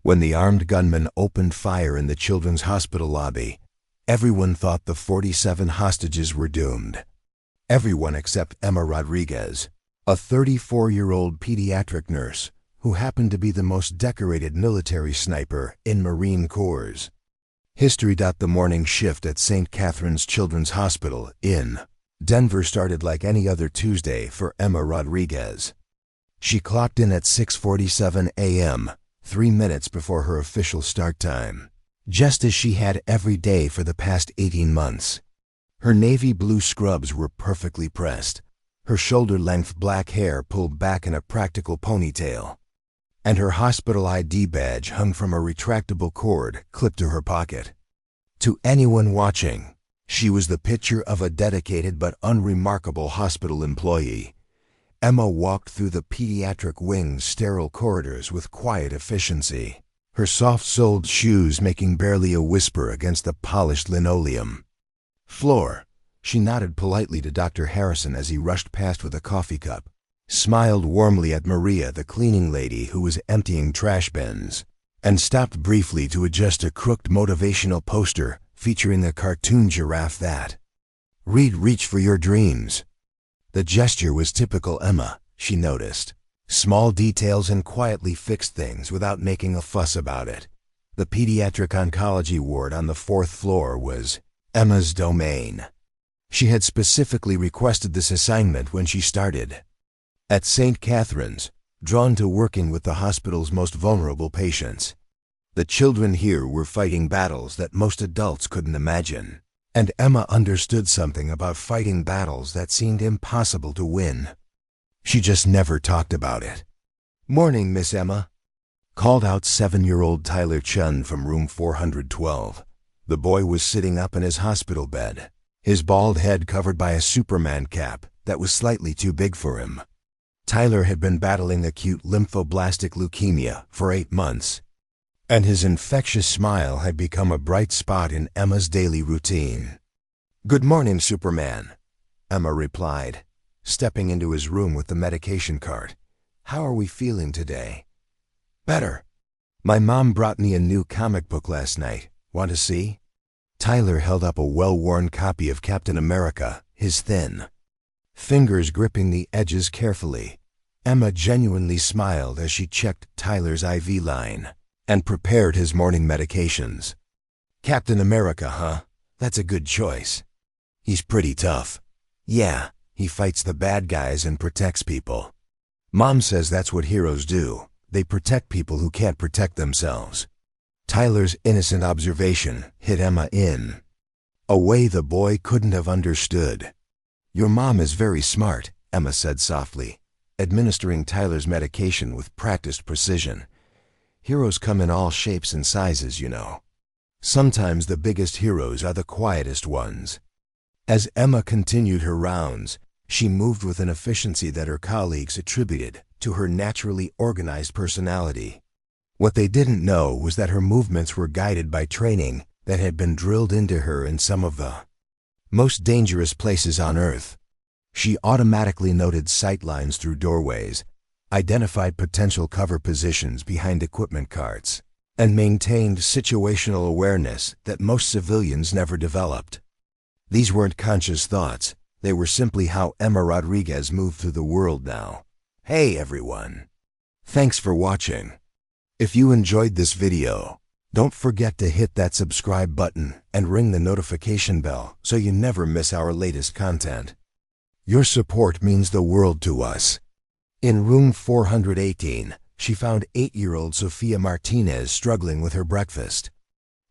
When the armed gunman opened fire in the children's hospital lobby, everyone thought the 47 hostages were doomed. Everyone except Emma Rodriguez, a 34-year-old pediatric nurse who happened to be the most decorated military sniper in Marine Corps. History. The morning shift at St. Catherine's Children's Hospital in Denver started like any other Tuesday for Emma Rodriguez. She clocked in at 6:47 a.m., 3 minutes before her official start time, just as she had every day for the past 18 months. Her navy blue scrubs were perfectly pressed, her shoulder-length black hair pulled back in a practical ponytail, and her hospital ID badge hung from a retractable cord clipped to her pocket. To anyone watching, she was the picture of a dedicated but unremarkable hospital employee. Emma walked through the pediatric wing's sterile corridors with quiet efficiency, her soft-soled shoes making barely a whisper against the polished linoleum floor. She nodded politely to Dr. Harrison as he rushed past with a coffee cup, smiled warmly at Maria, the cleaning lady who was emptying trash bins, and stopped briefly to adjust a crooked motivational poster featuring a cartoon giraffe that read "Reach for your dreams." The gesture was typical Emma, she noticed. Small details and quietly fixed things without making a fuss about it. The pediatric oncology ward on the 4th floor was Emma's domain. She had specifically requested this assignment when she started at St. Catherine's, drawn to working with the hospital's most vulnerable patients. The children here were fighting battles that most adults couldn't imagine, and Emma understood something about fighting battles that seemed impossible to win. She just never talked about it. "Morning, Miss Emma," called out 7-year-old Tyler Chen from room 412. The boy was sitting up in his hospital bed, his bald head covered by a Superman cap that was slightly too big for him. Tyler had been battling acute lymphoblastic leukemia for 8 months, and his infectious smile had become a bright spot in Emma's daily routine. "Good morning, Superman," Emma replied, stepping into his room with the medication cart. "How are we feeling today?" "Better. My mom brought me a new comic book last night. Want to see?" Tyler held up a well-worn copy of Captain America, his thin fingers gripping the edges carefully. Emma genuinely smiled as she checked Tyler's IV line and prepared his morning medications. "Captain America, huh? That's a good choice. He's pretty tough." "Yeah, he fights the bad guys and protects people. Mom says that's what heroes do. They protect people who can't protect themselves." Tyler's innocent observation hit Emma in a way the boy couldn't have understood. "Your mom is very smart," Emma said softly, administering Tyler's medication with practiced precision. "Heroes come in all shapes and sizes, you know. Sometimes the biggest heroes are the quietest ones." As Emma continued her rounds, she moved with an efficiency that her colleagues attributed to her naturally organized personality. What they didn't know was that her movements were guided by training that had been drilled into her in some of the most dangerous places on Earth. She automatically noted sight lines through doorways, identified potential cover positions behind equipment carts, and maintained situational awareness that most civilians never developed. These weren't conscious thoughts. They were simply how Emma Rodriguez moved through the world now. Hey everyone! Thanks for watching. If you enjoyed this video, don't forget to hit that subscribe button and ring the notification bell so you never miss our latest content. Your support means the world to us. In room 418, she found 8-year-old Sofia Martinez struggling with her breakfast.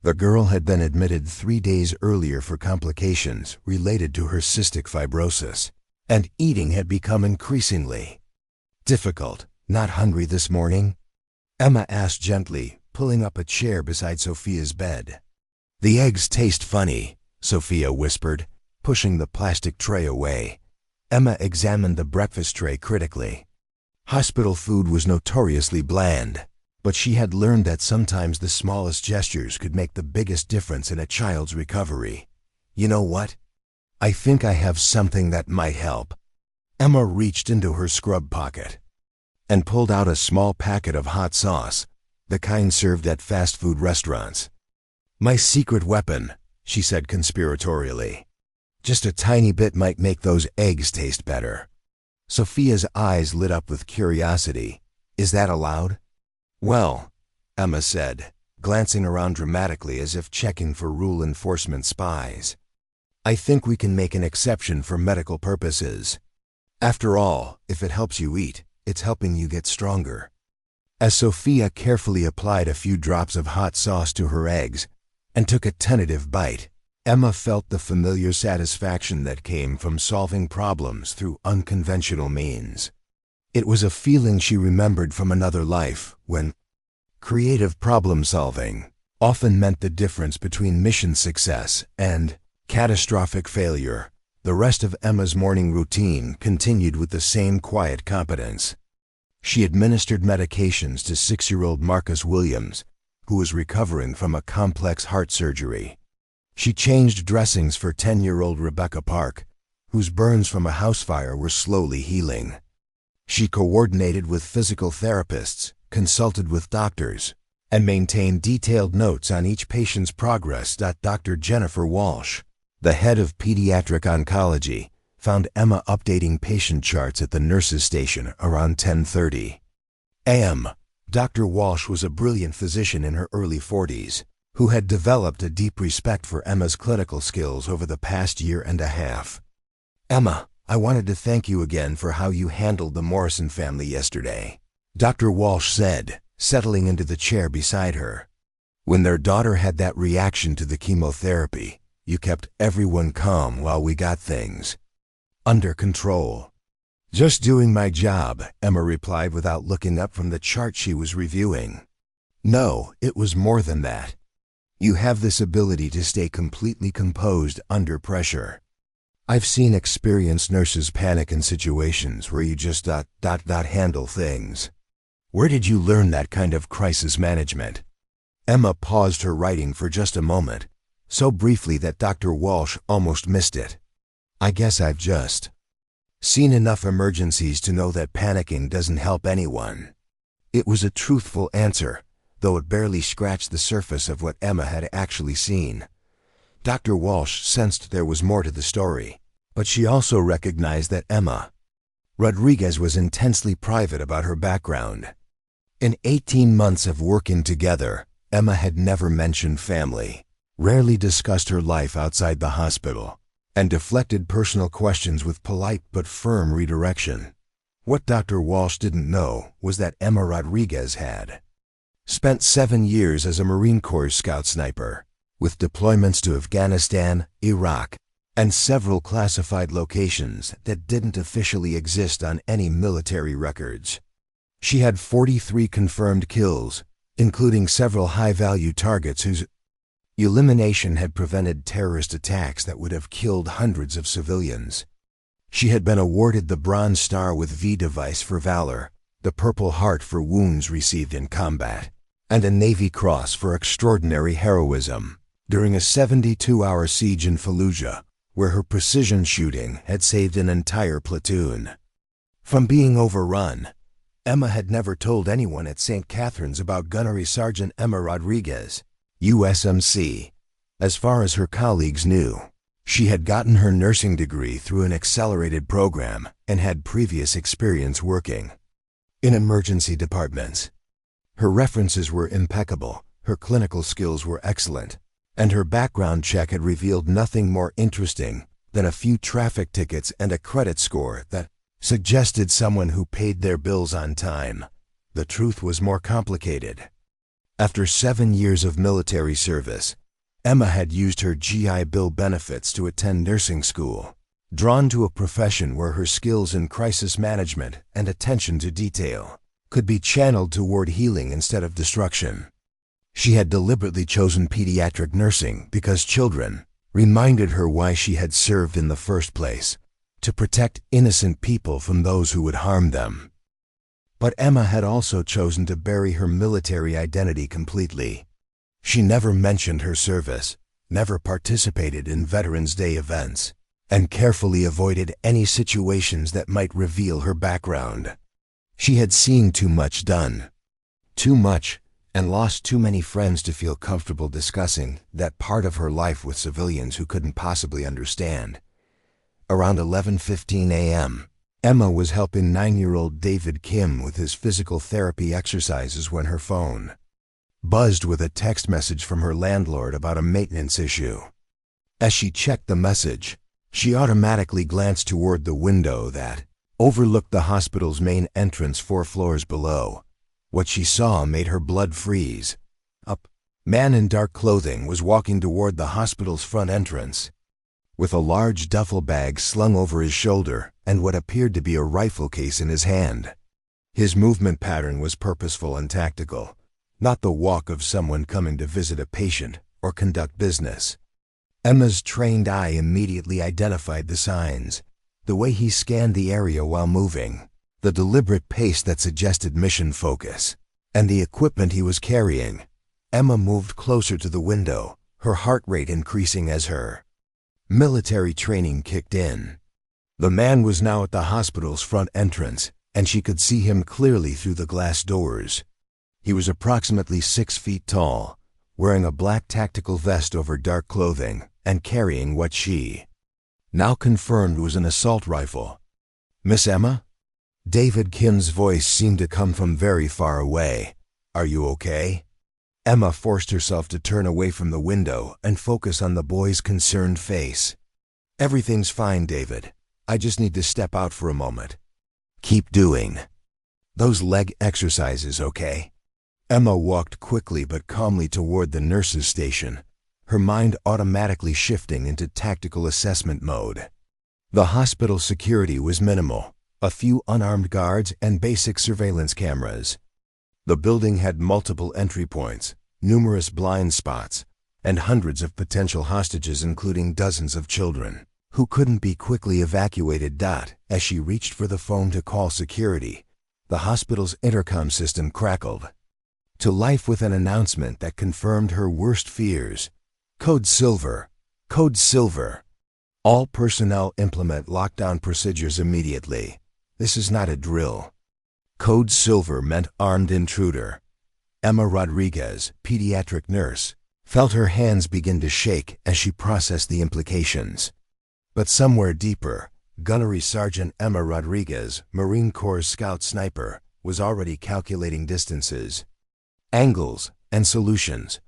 The girl had been admitted 3 days earlier for complications related to her cystic fibrosis, and eating had become increasingly difficult. "Not hungry this morning?" Emma asked gently, pulling up a chair beside Sofia's bed. "The eggs taste funny," Sofia whispered, pushing the plastic tray away. Emma examined the breakfast tray critically. Hospital food was notoriously bland, but she had learned that sometimes the smallest gestures could make the biggest difference in a child's recovery. "You know what? I think I have something that might help." Emma reached into her scrub pocket and pulled out a small packet of hot sauce, the kind served at fast food restaurants. "My secret weapon," she said conspiratorially. "Just a tiny bit might make those eggs taste better." Sophia's eyes lit up with curiosity. "Is that allowed?" "Well," Emma said, glancing around dramatically as if checking for rule enforcement spies, "I think we can make an exception for medical purposes. After all, if it helps you eat, it's helping you get stronger." As Sophia carefully applied a few drops of hot sauce to her eggs and took a tentative bite, Emma felt the familiar satisfaction that came from solving problems through unconventional means. It was a feeling she remembered from another life when creative problem-solving often meant the difference between mission success and catastrophic failure. The rest of Emma's morning routine continued with the same quiet competence. She administered medications to 6-year-old Marcus Williams, who was recovering from a complex heart surgery. She changed dressings for 10-year-old Rebecca Park, whose burns from a house fire were slowly healing. She coordinated with physical therapists, consulted with doctors, and maintained detailed notes on each patient's progress. Dr. Jennifer Walsh, the head of pediatric oncology, found Emma updating patient charts at the nurses' station around 10:30 a.m. Dr. Walsh was a brilliant physician in her early 40s, who had developed a deep respect for Emma's clinical skills over the past year and a half. "Emma, I wanted to thank you again for how you handled the Morrison family yesterday," Dr. Walsh said, settling into the chair beside her. "When their daughter had that reaction to the chemotherapy, you kept everyone calm while we got things under control." "Just doing my job," Emma replied without looking up from the chart she was reviewing. "No, it was more than that. You have this ability to stay completely composed under pressure. I've seen experienced nurses panic in situations where you just handle things. Where did you learn that kind of crisis management?" Emma paused her writing for just a moment, so briefly that Dr. Walsh almost missed it. "I guess I've just seen enough emergencies to know that panicking doesn't help anyone." It was a truthful answer, though it barely scratched the surface of what Emma had actually seen. Dr. Walsh sensed there was more to the story, but she also recognized that Emma Rodriguez was intensely private about her background. In 18 months of working together, Emma had never mentioned family, rarely discussed her life outside the hospital, and deflected personal questions with polite but firm redirection. What Dr. Walsh didn't know was that Emma Rodriguez had spent 7 years as a Marine Corps scout sniper, with deployments to Afghanistan, Iraq, and several classified locations that didn't officially exist on any military records. She had 43 confirmed kills, including several high-value targets whose elimination had prevented terrorist attacks that would have killed hundreds of civilians. She had been awarded the Bronze Star with V device for valor, the Purple Heart for wounds received in combat, and a Navy Cross for extraordinary heroism during a 72-hour siege in Fallujah, where her precision shooting had saved an entire platoon from being overrun. Emma had never told anyone at St. Catherine's about Gunnery Sergeant Emma Rodriguez, USMC. As far as her colleagues knew, she had gotten her nursing degree through an accelerated program and had previous experience working in emergency departments. Her references were impeccable, her clinical skills were excellent, and her background check had revealed nothing more interesting than a few traffic tickets and a credit score that suggested someone who paid their bills on time. The truth was more complicated. After 7 years of military service, Emma had used her GI Bill benefits to attend nursing school, drawn to a profession where her skills in crisis management and attention to detail could be channeled toward healing instead of destruction. She had deliberately chosen pediatric nursing because children reminded her why she had served in the first place, to protect innocent people from those who would harm them. But Emma had also chosen to bury her military identity completely. She never mentioned her service, never participated in Veterans Day events, and carefully avoided any situations that might reveal her background. She had seen too much done. Too much, and lost too many friends to feel comfortable discussing that part of her life with civilians who couldn't possibly understand. Around 11:15 a.m., Emma was helping 9-year-old David Kim with his physical therapy exercises when her phone buzzed with a text message from her landlord about a maintenance issue. As she checked the message, she automatically glanced toward the window that overlooked the hospital's main entrance 4 floors below. What she saw made her blood freeze. A man in dark clothing was walking toward the hospital's front entrance, with a large duffel bag slung over his shoulder and what appeared to be a rifle case in his hand. His movement pattern was purposeful and tactical, not the walk of someone coming to visit a patient or conduct business. Emma's trained eye immediately identified the signs: the way he scanned the area while moving, the deliberate pace that suggested mission focus, and the equipment he was carrying. Emma moved closer to the window, her heart rate increasing as her military training kicked in. The man was now at the hospital's front entrance, and she could see him clearly through the glass doors. He was approximately 6 feet tall, wearing a black tactical vest over dark clothing, and carrying what she now confirmed was an assault rifle. "Miss Emma?" David Kim's voice seemed to come from very far away. "Are you okay?" Emma forced herself to turn away from the window and focus on the boy's concerned face. "Everything's fine, David. I just need to step out for a moment." "Keep doing those leg exercises, okay?" Emma walked quickly but calmly toward the nurse's station, her mind automatically shifting into tactical assessment mode. The hospital security was minimal, a few unarmed guards and basic surveillance cameras. The building had multiple entry points, numerous blind spots, and hundreds of potential hostages, including dozens of children, who couldn't be quickly evacuated. As she reached for the phone to call security, the hospital's intercom system crackled to life with an announcement that confirmed her worst fears. "Code Silver. Code Silver. All personnel implement lockdown procedures immediately. This is not a drill." Code Silver meant armed intruder. Emma Rodriguez, pediatric nurse, felt her hands begin to shake as she processed the implications. But somewhere deeper, Gunnery Sergeant Emma Rodriguez, Marine Corps Scout Sniper, was already calculating distances, angles, and solutions.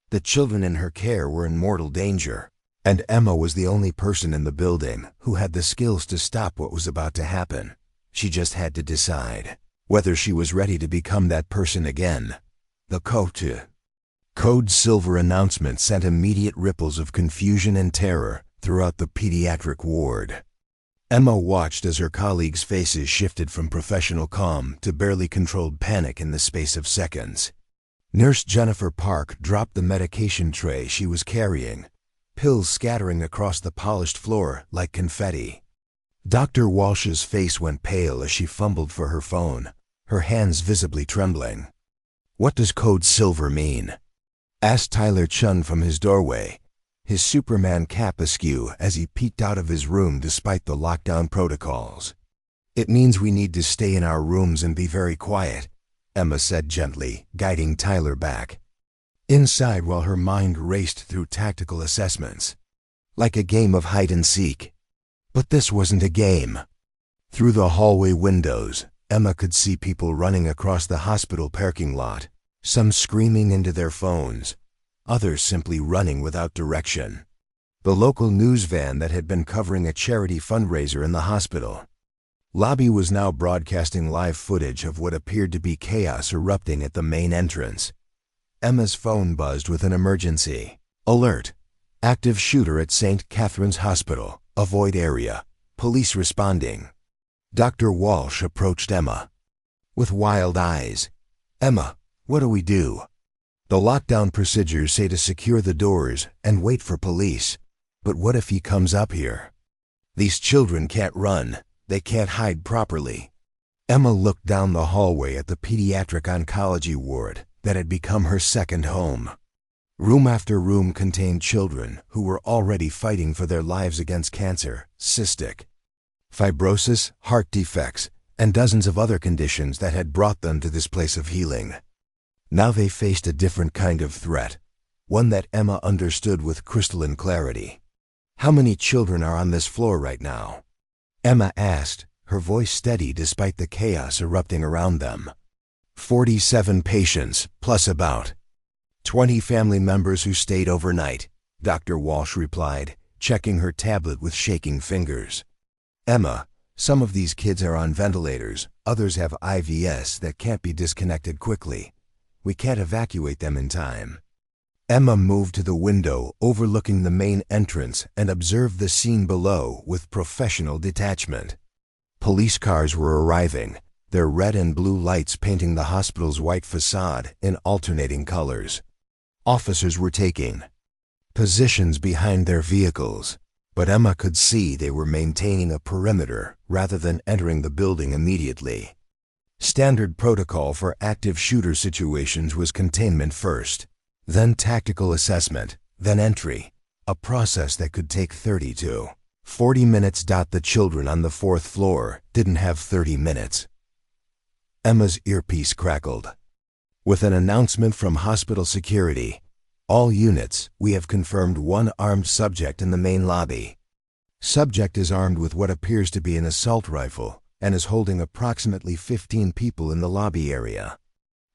The children in her care were in mortal danger, and Emma was the only person in the building who had the skills to stop what was about to happen. She just had to decide whether she was ready to become that person again. The Code Silver announcement sent immediate ripples of confusion and terror throughout the pediatric ward. Emma watched as her colleagues' faces shifted from professional calm to barely controlled panic in the space of seconds. Nurse Jennifer Park dropped the medication tray she was carrying, pills scattering across the polished floor like confetti. Dr. Walsh's face went pale as she fumbled for her phone, her hands visibly trembling. "What does Code Silver mean?" asked Tyler Chen from his doorway, his Superman cap askew as he peeked out of his room despite the lockdown protocols. "It means we need to stay in our rooms and be very quiet," Emma said gently, guiding Tyler back inside while her mind raced through tactical assessments, like a game of hide and seek. But this wasn't a game. Through the hallway windows, Emma could see people running across the hospital parking lot, some screaming into their phones, others simply running without direction. The local news van that had been covering a charity fundraiser in the hospital lobby was now broadcasting live footage of what appeared to be chaos erupting at the main entrance. Emma's phone buzzed with an emergency alert. "Active shooter at St. Catherine's Hospital. Avoid area. Police responding." Dr. Walsh approached Emma with wild eyes. "Emma, what do we do?" "The lockdown procedures say to secure the doors and wait for police. But what if he comes up here? These children can't run. They can't hide properly." Emma looked down the hallway at the pediatric oncology ward that had become her second home. Room after room contained children who were already fighting for their lives against cancer, cystic fibrosis, heart defects, and dozens of other conditions that had brought them to this place of healing. Now they faced a different kind of threat, one that Emma understood with crystalline clarity. "How many children are on this floor right now?" Emma asked, her voice steady despite the chaos erupting around them. 47 patients, plus about 20 family members who stayed overnight, Dr. Walsh replied, checking her tablet with shaking fingers. "Emma, some of these kids are on ventilators, others have IVs that can't be disconnected quickly. We can't evacuate them in time." Emma moved to the window overlooking the main entrance and observed the scene below with professional detachment. Police cars were arriving, their red and blue lights painting the hospital's white facade in alternating colors. Officers were taking positions behind their vehicles, but Emma could see they were maintaining a perimeter rather than entering the building immediately. Standard protocol for active shooter situations was containment first, then tactical assessment, then entry, a process that could take 30 to 40 minutes. The children on the 4th floor didn't have 30 minutes. Emma's earpiece crackled. With an announcement from hospital security, "All units, we have confirmed one armed subject in the main lobby. Subject is armed with what appears to be an assault rifle and is holding approximately 15 people in the lobby area.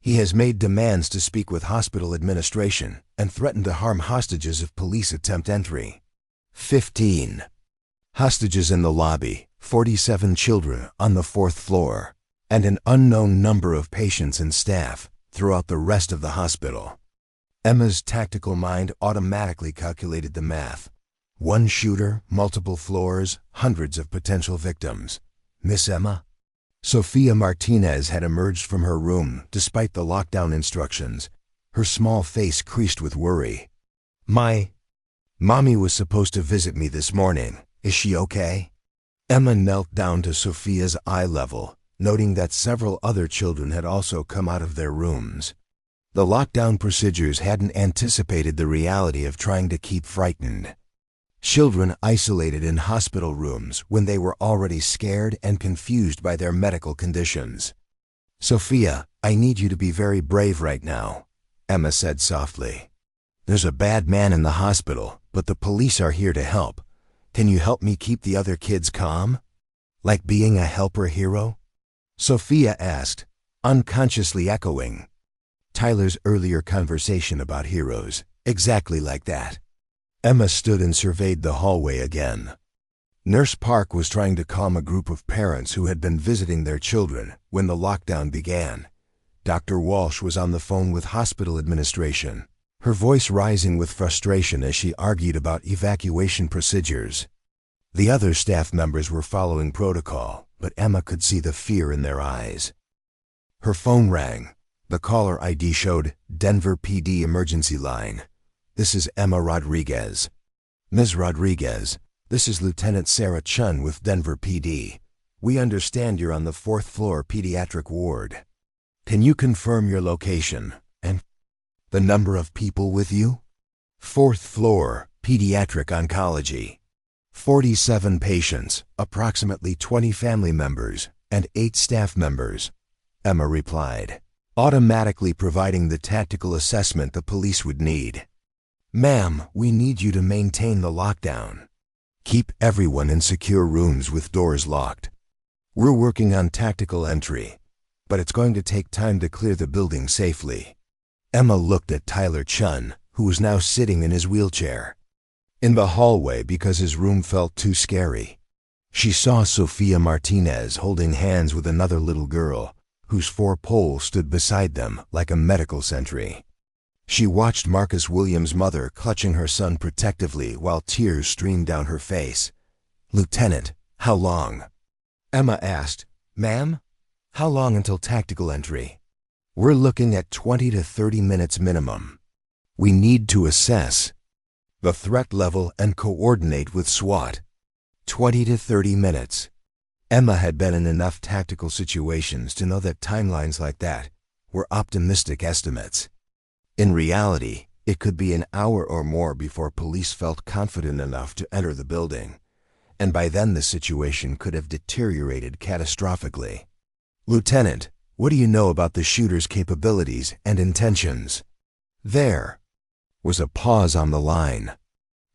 He has made demands to speak with hospital administration and threatened to harm hostages if police attempt entry." 15 hostages in the lobby, 47 children on the 4th floor, and an unknown number of patients and staff throughout the rest of the hospital. Emma's tactical mind automatically calculated the math. One shooter, multiple floors, hundreds of potential victims. "Miss Emma?" Sofia Martinez had emerged from her room despite the lockdown instructions, her small face creased with worry. "My mommy was supposed to visit me this morning. Is she okay?" Emma knelt down to Sofia's eye level, noting that several other children had also come out of their rooms. The lockdown procedures hadn't anticipated the reality of trying to keep frightened children isolated in hospital rooms when they were already scared and confused by their medical conditions. "Sofia, I need you to be very brave right now," Emma said softly. "There's a bad man in the hospital, but the police are here to help. Can you help me keep the other kids calm? Like being a helper hero?" Sofia asked, unconsciously echoing Tyler's earlier conversation about heroes, exactly like that. Emma stood and surveyed the hallway again. Nurse Park was trying to calm a group of parents who had been visiting their children when the lockdown began. Dr. Walsh was on the phone with hospital administration, her voice rising with frustration as she argued about evacuation procedures. The other staff members were following protocol, but Emma could see the fear in their eyes. Her phone rang. The caller ID showed Denver PD emergency line. "This is Emma Rodriguez." "Ms. Rodriguez, this is Lieutenant Tyler Chen with Denver PD. We understand you're on the 4th floor pediatric ward. Can you confirm your location and the number of people with you?" 4th floor, pediatric oncology. 47 patients, approximately 20 family members, and 8 staff members, Emma replied, automatically providing the tactical assessment the police would need. "Ma'am, we need you to maintain the lockdown. Keep everyone in secure rooms with doors locked. We're working on tactical entry, but it's going to take time to clear the building safely." Emma looked at Tyler Chen, who was now sitting in his wheelchair in the hallway because his room felt too scary. She saw Sofia Martinez holding hands with another little girl, whose 4 poles stood beside them like a medical sentry. She watched Marcus Williams' mother clutching her son protectively while tears streamed down her face. "Lieutenant, how long?" Emma asked. "Ma'am? How long until tactical entry?" "We're looking at 20 to 30 minutes minimum. We need to assess the threat level and coordinate with SWAT. 20 to 30 minutes. Emma had been in enough tactical situations to know that timelines like that were optimistic estimates. In reality, it could be an hour or more before police felt confident enough to enter the building, and by then the situation could have deteriorated catastrophically. "Lieutenant, What do you know about the shooter's capabilities and intentions? There was a pause on the line.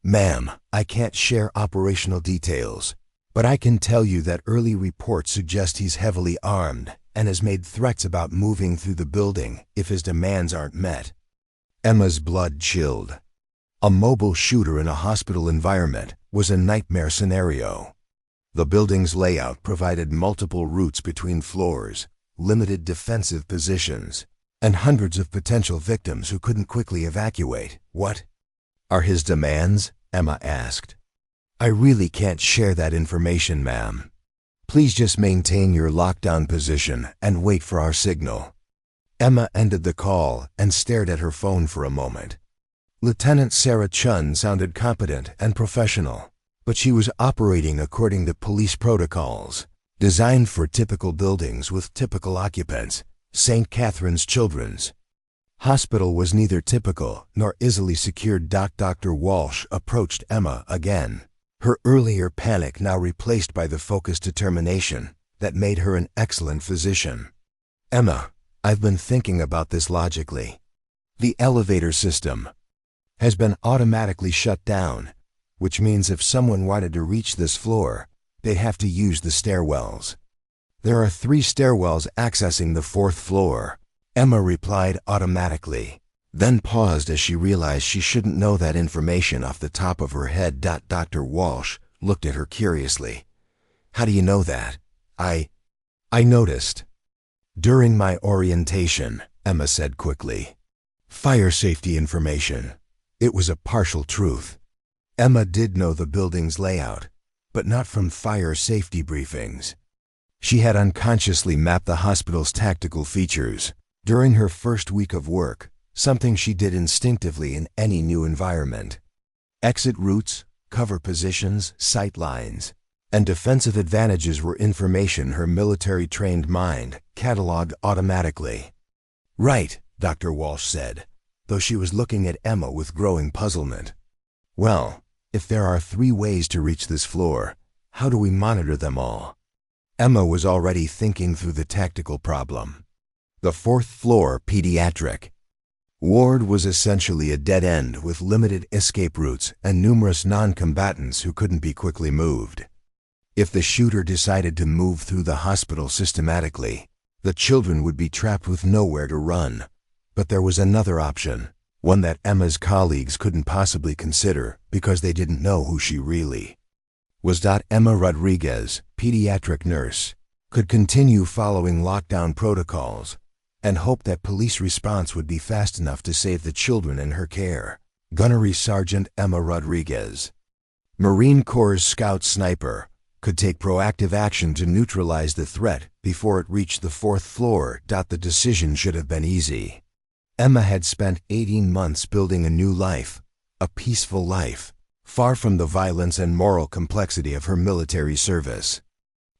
Ma'am, I can't share operational details, but I can tell you that early reports suggest he's heavily armed and has made threats about moving through the building if his demands aren't met. Emma's blood chilled. A mobile shooter in a hospital environment was a nightmare scenario. The building's layout provided multiple routes between floors, limited defensive positions, and hundreds of potential victims who couldn't quickly evacuate. What are his demands? Emma asked. I really can't share that information, ma'am. Please just maintain your lockdown position and wait for our signal. Emma ended the call and stared at her phone for a moment. Lieutenant Tyler Chen sounded competent and professional, but she was operating according to police protocols, designed for typical buildings with typical occupants. St. Catherine's Children's Hospital was neither typical nor easily secured. Dr. Walsh approached Emma again, her earlier panic now replaced by the focused determination that made her an excellent physician. Emma, I've been thinking about this logically. The elevator system has been automatically shut down, which means if someone wanted to reach this floor, they'd have to use the stairwells. There are 3 stairwells accessing the 4th floor, Emma replied automatically, then paused as she realized she shouldn't know that information off the top of her head. Dr. Walsh looked at her curiously. How do you know that? I noticed during my orientation, Emma said quickly. Fire safety information. It was a partial truth. Emma did know the building's layout, but not from fire safety briefings. She had unconsciously mapped the hospital's tactical features during her first week of work, something she did instinctively in any new environment. Exit routes, cover positions, sight lines, and defensive advantages were information her military-trained mind cataloged automatically. Right, Dr. Walsh said, though she was looking at Emma with growing puzzlement. Well, if there are 3 ways to reach this floor, how do we monitor them all? Emma was already thinking through the tactical problem. The 4th floor pediatric ward was essentially a dead end with limited escape routes and numerous non-combatants who couldn't be quickly moved. If the shooter decided to move through the hospital systematically, the children would be trapped with nowhere to run. But there was another option, one that Emma's colleagues couldn't possibly consider because they didn't know who she really was. Emma Rodriguez, pediatric nurse, could continue following lockdown protocols and hope that police response would be fast enough to save the children in her care. Gunnery Sergeant Emma Rodriguez, Marine Corps Scout Sniper, could take proactive action to neutralize the threat before it reached the 4th floor. The decision should have been easy. Emma had spent 18 months building a new life, a peaceful life, far from the violence and moral complexity of her military service.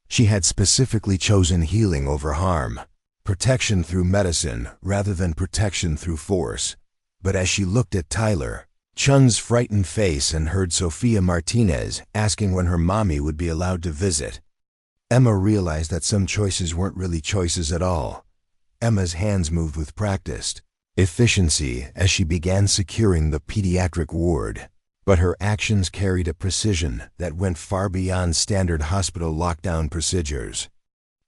She had specifically chosen healing over harm, protection through medicine rather than protection through force. But as she looked at Tyler Chen's frightened face and heard Sophia Martinez asking when her mommy would be allowed to visit, Emma realized that some choices weren't really choices at all. Emma's hands moved with practiced efficiency as she began securing the pediatric ward, but her actions carried a precision that went far beyond standard hospital lockdown procedures.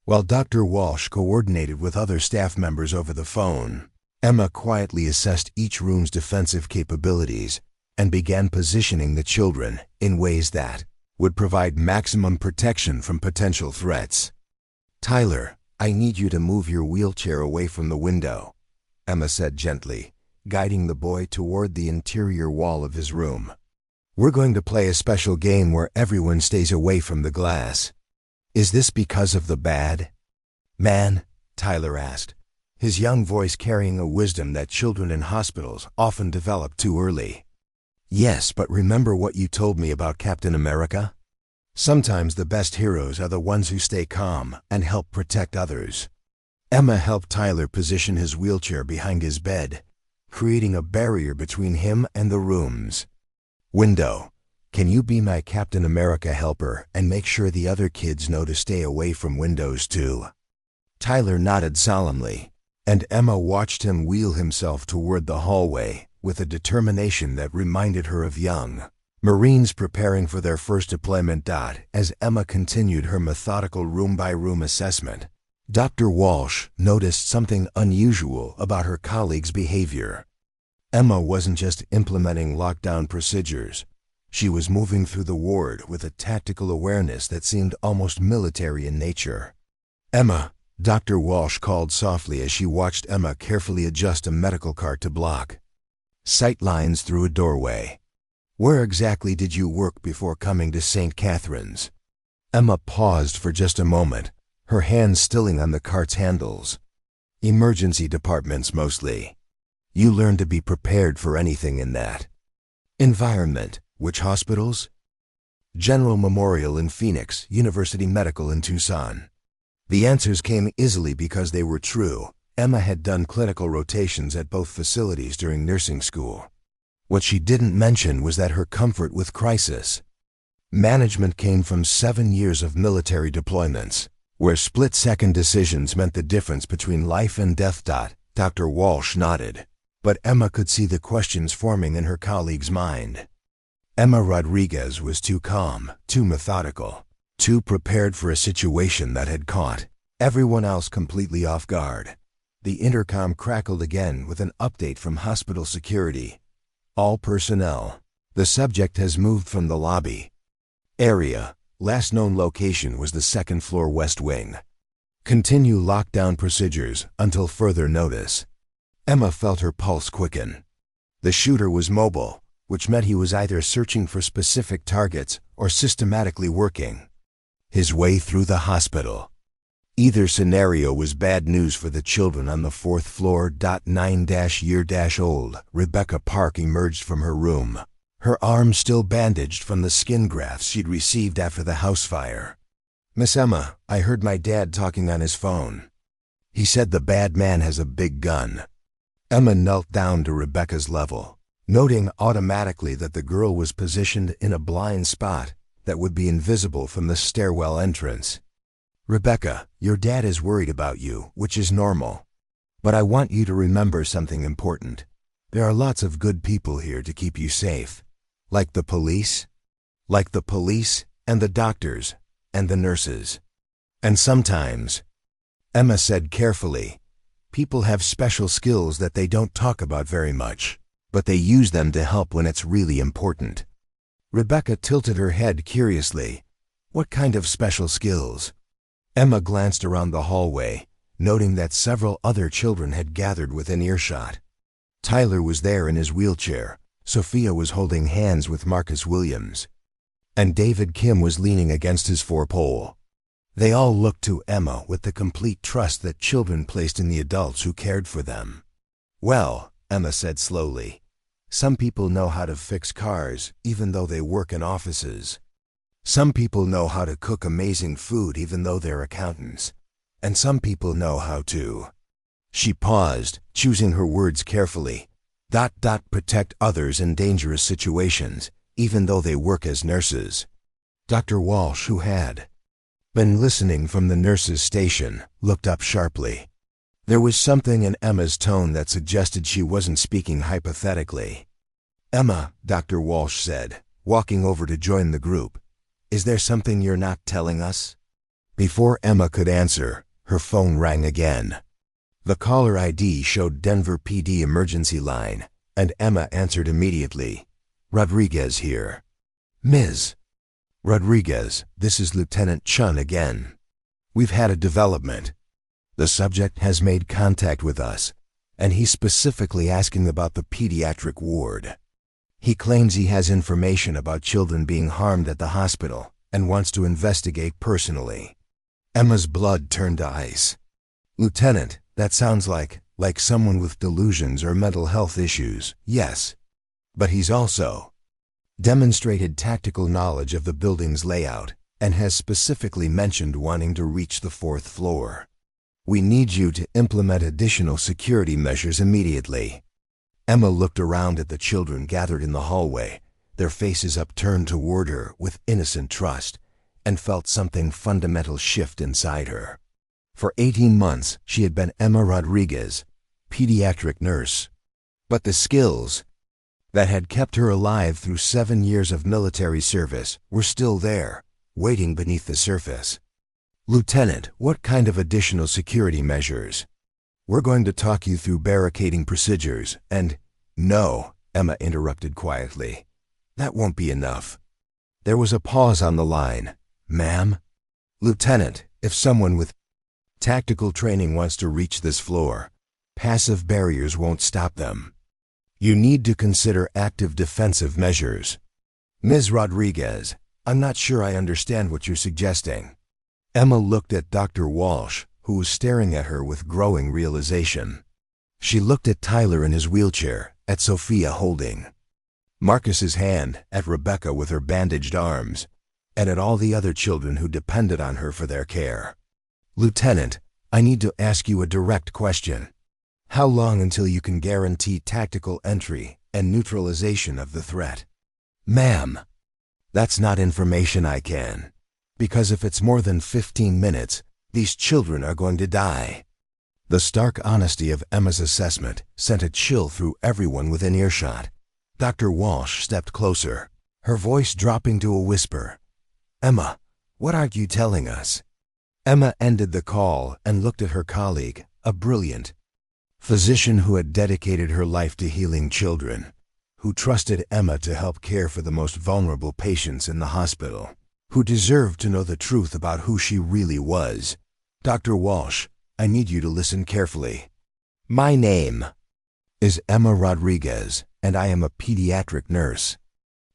While Dr. Walsh coordinated with other staff members over the phone, Emma quietly assessed each room's defensive capabilities and began positioning the children in ways that would provide maximum protection from potential threats. Tyler, I need you to move your wheelchair away from the window, Emma said gently, guiding the boy toward the interior wall of his room. We're going to play a special game where everyone stays away from the glass. Is this because of the bad man? Tyler asked, his young voice carrying a wisdom that children in hospitals often develop too early. Yes, but remember what you told me about Captain America? Sometimes the best heroes are the ones who stay calm and help protect others. Emma helped Tyler position his wheelchair behind his bed, creating a barrier between him and the rooms. Window, can you be my Captain America helper and make sure the other kids know to stay away from windows too? Tyler nodded solemnly, and Emma watched him wheel himself toward the hallway with a determination that reminded her of young Marines preparing for their first deployment. As Emma continued her methodical room-by-room assessment, Dr. Walsh noticed something unusual about her colleague's behavior. Emma wasn't just implementing lockdown procedures. She was moving through the ward with a tactical awareness that seemed almost military in nature. "Emma," Dr. Walsh called softly as she watched Emma carefully adjust a medical cart to block sight lines through a doorway. "Where exactly did you work before coming to St. Catherine's?" Emma paused for just a moment, her hands stilling on the cart's handles. "Emergency departments mostly. You learn to be prepared for anything in that environment." "Which hospitals?" "General Memorial in Phoenix, University Medical in Tucson." The answers came easily because they were true. Emma had done clinical rotations at both facilities during nursing school. What she didn't mention was that her comfort with crisis management came from 7 years of military deployments, where split-second decisions meant the difference between life and death. Dr. Walsh nodded, but Emma could see the questions forming in her colleague's mind. Emma Rodriguez was too calm, too methodical, too prepared for a situation that had caught everyone else completely off guard. The intercom crackled again with an update from hospital security. "All personnel. The subject has moved from the lobby area. Last known location was the second floor west wing. Continue lockdown procedures until further notice." Emma felt her pulse quicken. The shooter was mobile, which meant he was either searching for specific targets or systematically working his way through the hospital. Either scenario was bad news for the children on the 4th floor. 9-year-old Rebecca Park emerged from her room, her arm still bandaged from the skin grafts she'd received after the house fire. "Miss Emma, I heard my dad talking on his phone. He said the bad man has a big gun." Emma knelt down to Rebecca's level, noting automatically that the girl was positioned in a blind spot that would be invisible from the stairwell entrance. "Rebecca, your dad is worried about you, which is normal. But I want you to remember something important. There are lots of good people here to keep you safe. Like the police and the doctors and the nurses. And sometimes," Emma said carefully, "people have special skills that they don't talk about very much, but they use them to help when it's really important." Rebecca tilted her head curiously. "What kind of special skills?" Emma glanced around the hallway, noting that several other children had gathered within earshot. Tyler was there in his wheelchair, Sophia was holding hands with Marcus Williams, and David Kim was leaning against his four-pole. They all looked to Emma with the complete trust that children placed in the adults who cared for them. "Well," Emma said slowly, "some people know how to fix cars even though they work in offices. Some people know how to cook amazing food even though they're accountants. And some people know how to—" She paused, choosing her words carefully. "Protect others in dangerous situations, even though they work as nurses." Dr. Walsh, who had been listening from the nurse's station, looked up sharply. There was something in Emma's tone that suggested she wasn't speaking hypothetically. "Emma," Dr. Walsh said, walking over to join the group, "is there something you're not telling us?" Before Emma could answer, her phone rang again. The caller ID showed Denver PD emergency line, and Emma answered immediately. "Rodriguez here." "Ms. Rodriguez, this is Lieutenant Chen again. We've had a development. The subject has made contact with us, and he's specifically asking about the pediatric ward. He claims he has information about children being harmed at the hospital and wants to investigate personally." Emma's blood turned to ice. "Lieutenant, that sounds like someone with delusions or mental health issues, yes. But he's also demonstrated tactical knowledge of the building's layout and has specifically mentioned wanting to reach the 4th floor. We need you to implement additional security measures immediately." Emma looked around at the children gathered in the hallway, their faces upturned toward her with innocent trust, and felt something fundamental shift inside her. For 18 months, she had been Emma Rodriguez, pediatric nurse. But the skills that had kept her alive through 7 years of military service were still there, waiting beneath the surface. "Lieutenant, what kind of additional security measures?" "We're going to talk you through barricading procedures and—" "No," Emma interrupted quietly. "That won't be enough." There was a pause on the line. "Ma'am?" "Lieutenant, if someone with tactical training wants to reach this floor, passive barriers won't stop them. You need to consider active defensive measures." "Ms. Rodriguez, I'm not sure I understand what you're suggesting." Emma looked at Dr. Walsh, who was staring at her with growing realization. She looked at Tyler in his wheelchair, at Sophia holding Marcus's hand, at Rebecca with her bandaged arms, and at all the other children who depended on her for their care. "Lieutenant, I need to ask you a direct question. How long until you can guarantee tactical entry and neutralization of the threat?" "Ma'am, that's not information I can, because if it's more than 15 minutes, these children are going to die." The stark honesty of Emma's assessment sent a chill through everyone within earshot. Dr. Walsh stepped closer, her voice dropping to a whisper. "Emma, what aren't you telling us?" Emma ended the call and looked at her colleague, a brilliant physician who had dedicated her life to healing children, who trusted Emma to help care for the most vulnerable patients in the hospital, who deserved to know the truth about who she really was. "Dr. Walsh, I need you to listen carefully. My name is Emma Rodriguez, and I am a pediatric nurse.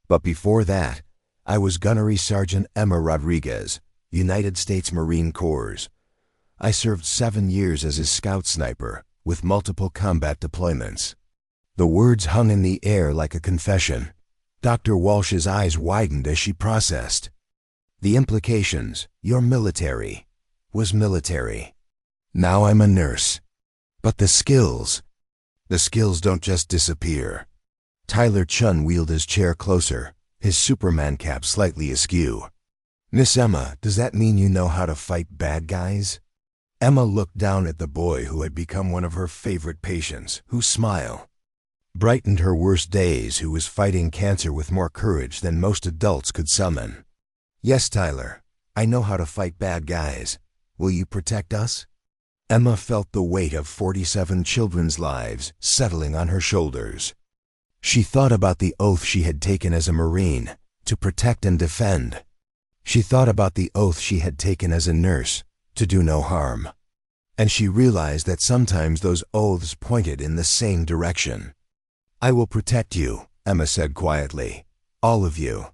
But before that, I was Gunnery Sergeant Emma Rodriguez, United States Marine Corps. I served 7 years as a scout sniper with multiple combat deployments." The words hung in the air like a confession. Dr. Walsh's eyes widened as she processed. "The implications, you're military, was military. Now I'm a nurse. But the skills don't just disappear." Tyler Chen wheeled his chair closer, his Superman cap slightly askew. "Miss Emma, does that mean you know how to fight bad guys?" Emma looked down at the boy who had become one of her favorite patients, whose smile brightened her worst days, who was fighting cancer with more courage than most adults could summon. "Yes, Tyler, I know how to fight bad guys. Will you protect us?" Emma felt the weight of 47 children's lives settling on her shoulders. She thought about the oath she had taken as a Marine, to protect and defend. She thought about the oath she had taken as a nurse, to do no harm. And she realized that sometimes those oaths pointed in the same direction. "I will protect you," Emma said quietly. "All of you."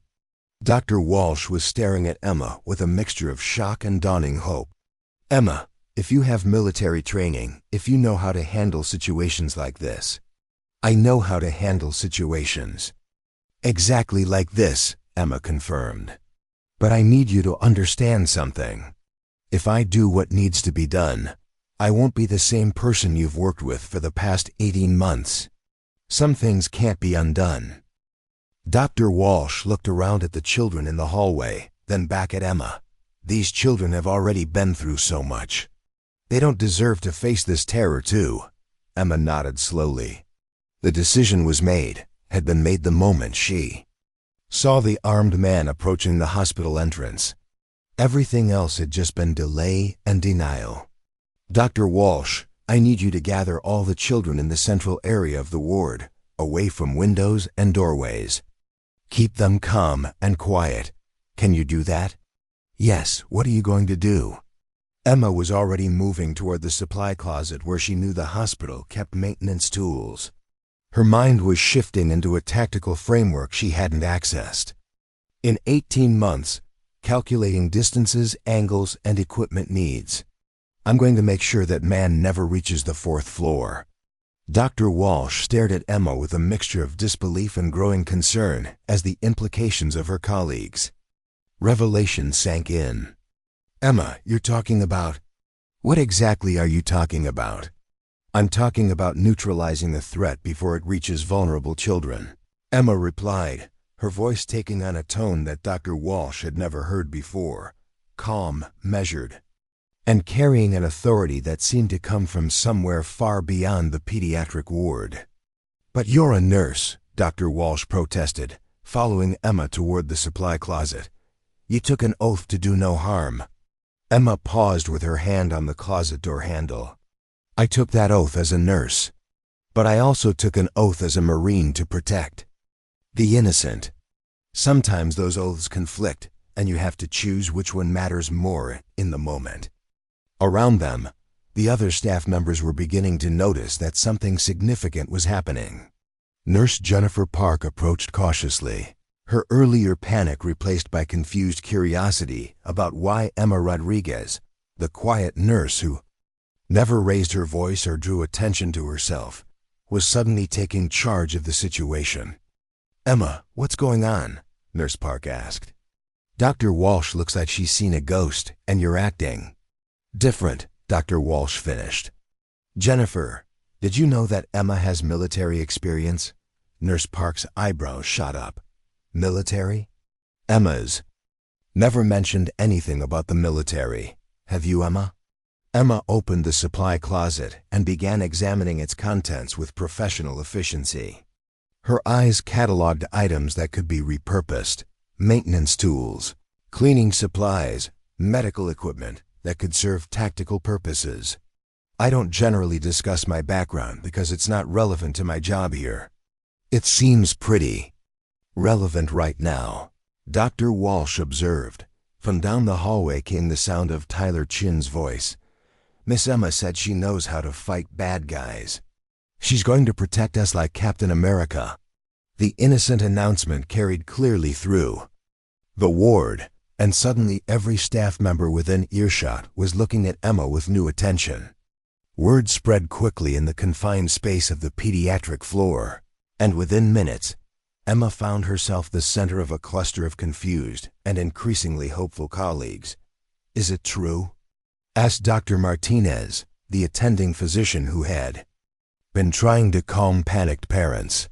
Dr. Walsh was staring at Emma with a mixture of shock and dawning hope. "Emma, if you have military training, if you know how to handle situations like this—" "I know how to handle situations exactly like this," Emma confirmed. "But I need you to understand something. If I do what needs to be done, I won't be the same person you've worked with for the past 18 months. Some things can't be undone." Dr. Walsh looked around at the children in the hallway, then back at Emma. "These children have already been through so much. They don't deserve to face this terror too." Emma nodded slowly. The decision was made, had been made the moment she saw the armed man approaching the hospital entrance. Everything else had just been delay and denial. "Dr. Walsh, I need you to gather all the children in the central area of the ward, away from windows and doorways. Keep them calm and quiet. Can you do that?" "Yes, what are you going to do?" Emma was already moving toward the supply closet where she knew the hospital kept maintenance tools. Her mind was shifting into a tactical framework she hadn't accessed. In 18 months, calculating distances, angles, and equipment needs. "I'm going to make sure that man never reaches the 4th floor." Dr. Walsh stared at Emma with a mixture of disbelief and growing concern as the implications of her colleagues' revelation sank in. "Emma, you're talking about—" "What exactly are you talking about?" "I'm talking about neutralizing the threat before it reaches vulnerable children," Emma replied, her voice taking on a tone that Dr. Walsh had never heard before, calm, measured. and carrying an authority that seemed to come from somewhere far beyond the pediatric ward. "But you're a nurse," Dr. Walsh protested, following Emma toward the supply closet. "You took an oath to do no harm." Emma paused with her hand on the closet door handle. "I took that oath as a nurse, but I also took an oath as a Marine to protect the innocent. Sometimes those oaths conflict, and you have to choose which one matters more in the moment." Around them, the other staff members were beginning to notice that something significant was happening. Nurse Jennifer Park approached cautiously, her earlier panic replaced by confused curiosity about why Emma Rodriguez, the quiet nurse who never raised her voice or drew attention to herself, was suddenly taking charge of the situation. "Emma, what's going on?" Nurse Park asked. "Dr. Walsh looks like she's seen a ghost, and you're acting different," Dr. Walsh finished. "Jennifer, did you know that Emma has military experience?" Nurse Park's eyebrows shot up. "Military?" "Emma's never mentioned anything about the military. Have you, Emma?" Emma opened the supply closet and began examining its contents with professional efficiency. Her eyes cataloged items that could be repurposed: maintenance tools, cleaning supplies, medical equipment that could serve tactical purposes. "I don't generally discuss my background because it's not relevant to my job here. It seems pretty relevant right now," Dr. Walsh observed. From down the hallway came the sound of Tyler Chen's voice. "Miss Emma said she knows how to fight bad guys. She's going to protect us like Captain America." The innocent announcement carried clearly through the ward, and suddenly every staff member within earshot was looking at Emma with new attention. Word spread quickly in the confined space of the pediatric floor, and within minutes, Emma found herself the center of a cluster of confused and increasingly hopeful colleagues. "Is it true?" asked Dr. Martinez, the attending physician who had been trying to calm panicked parents.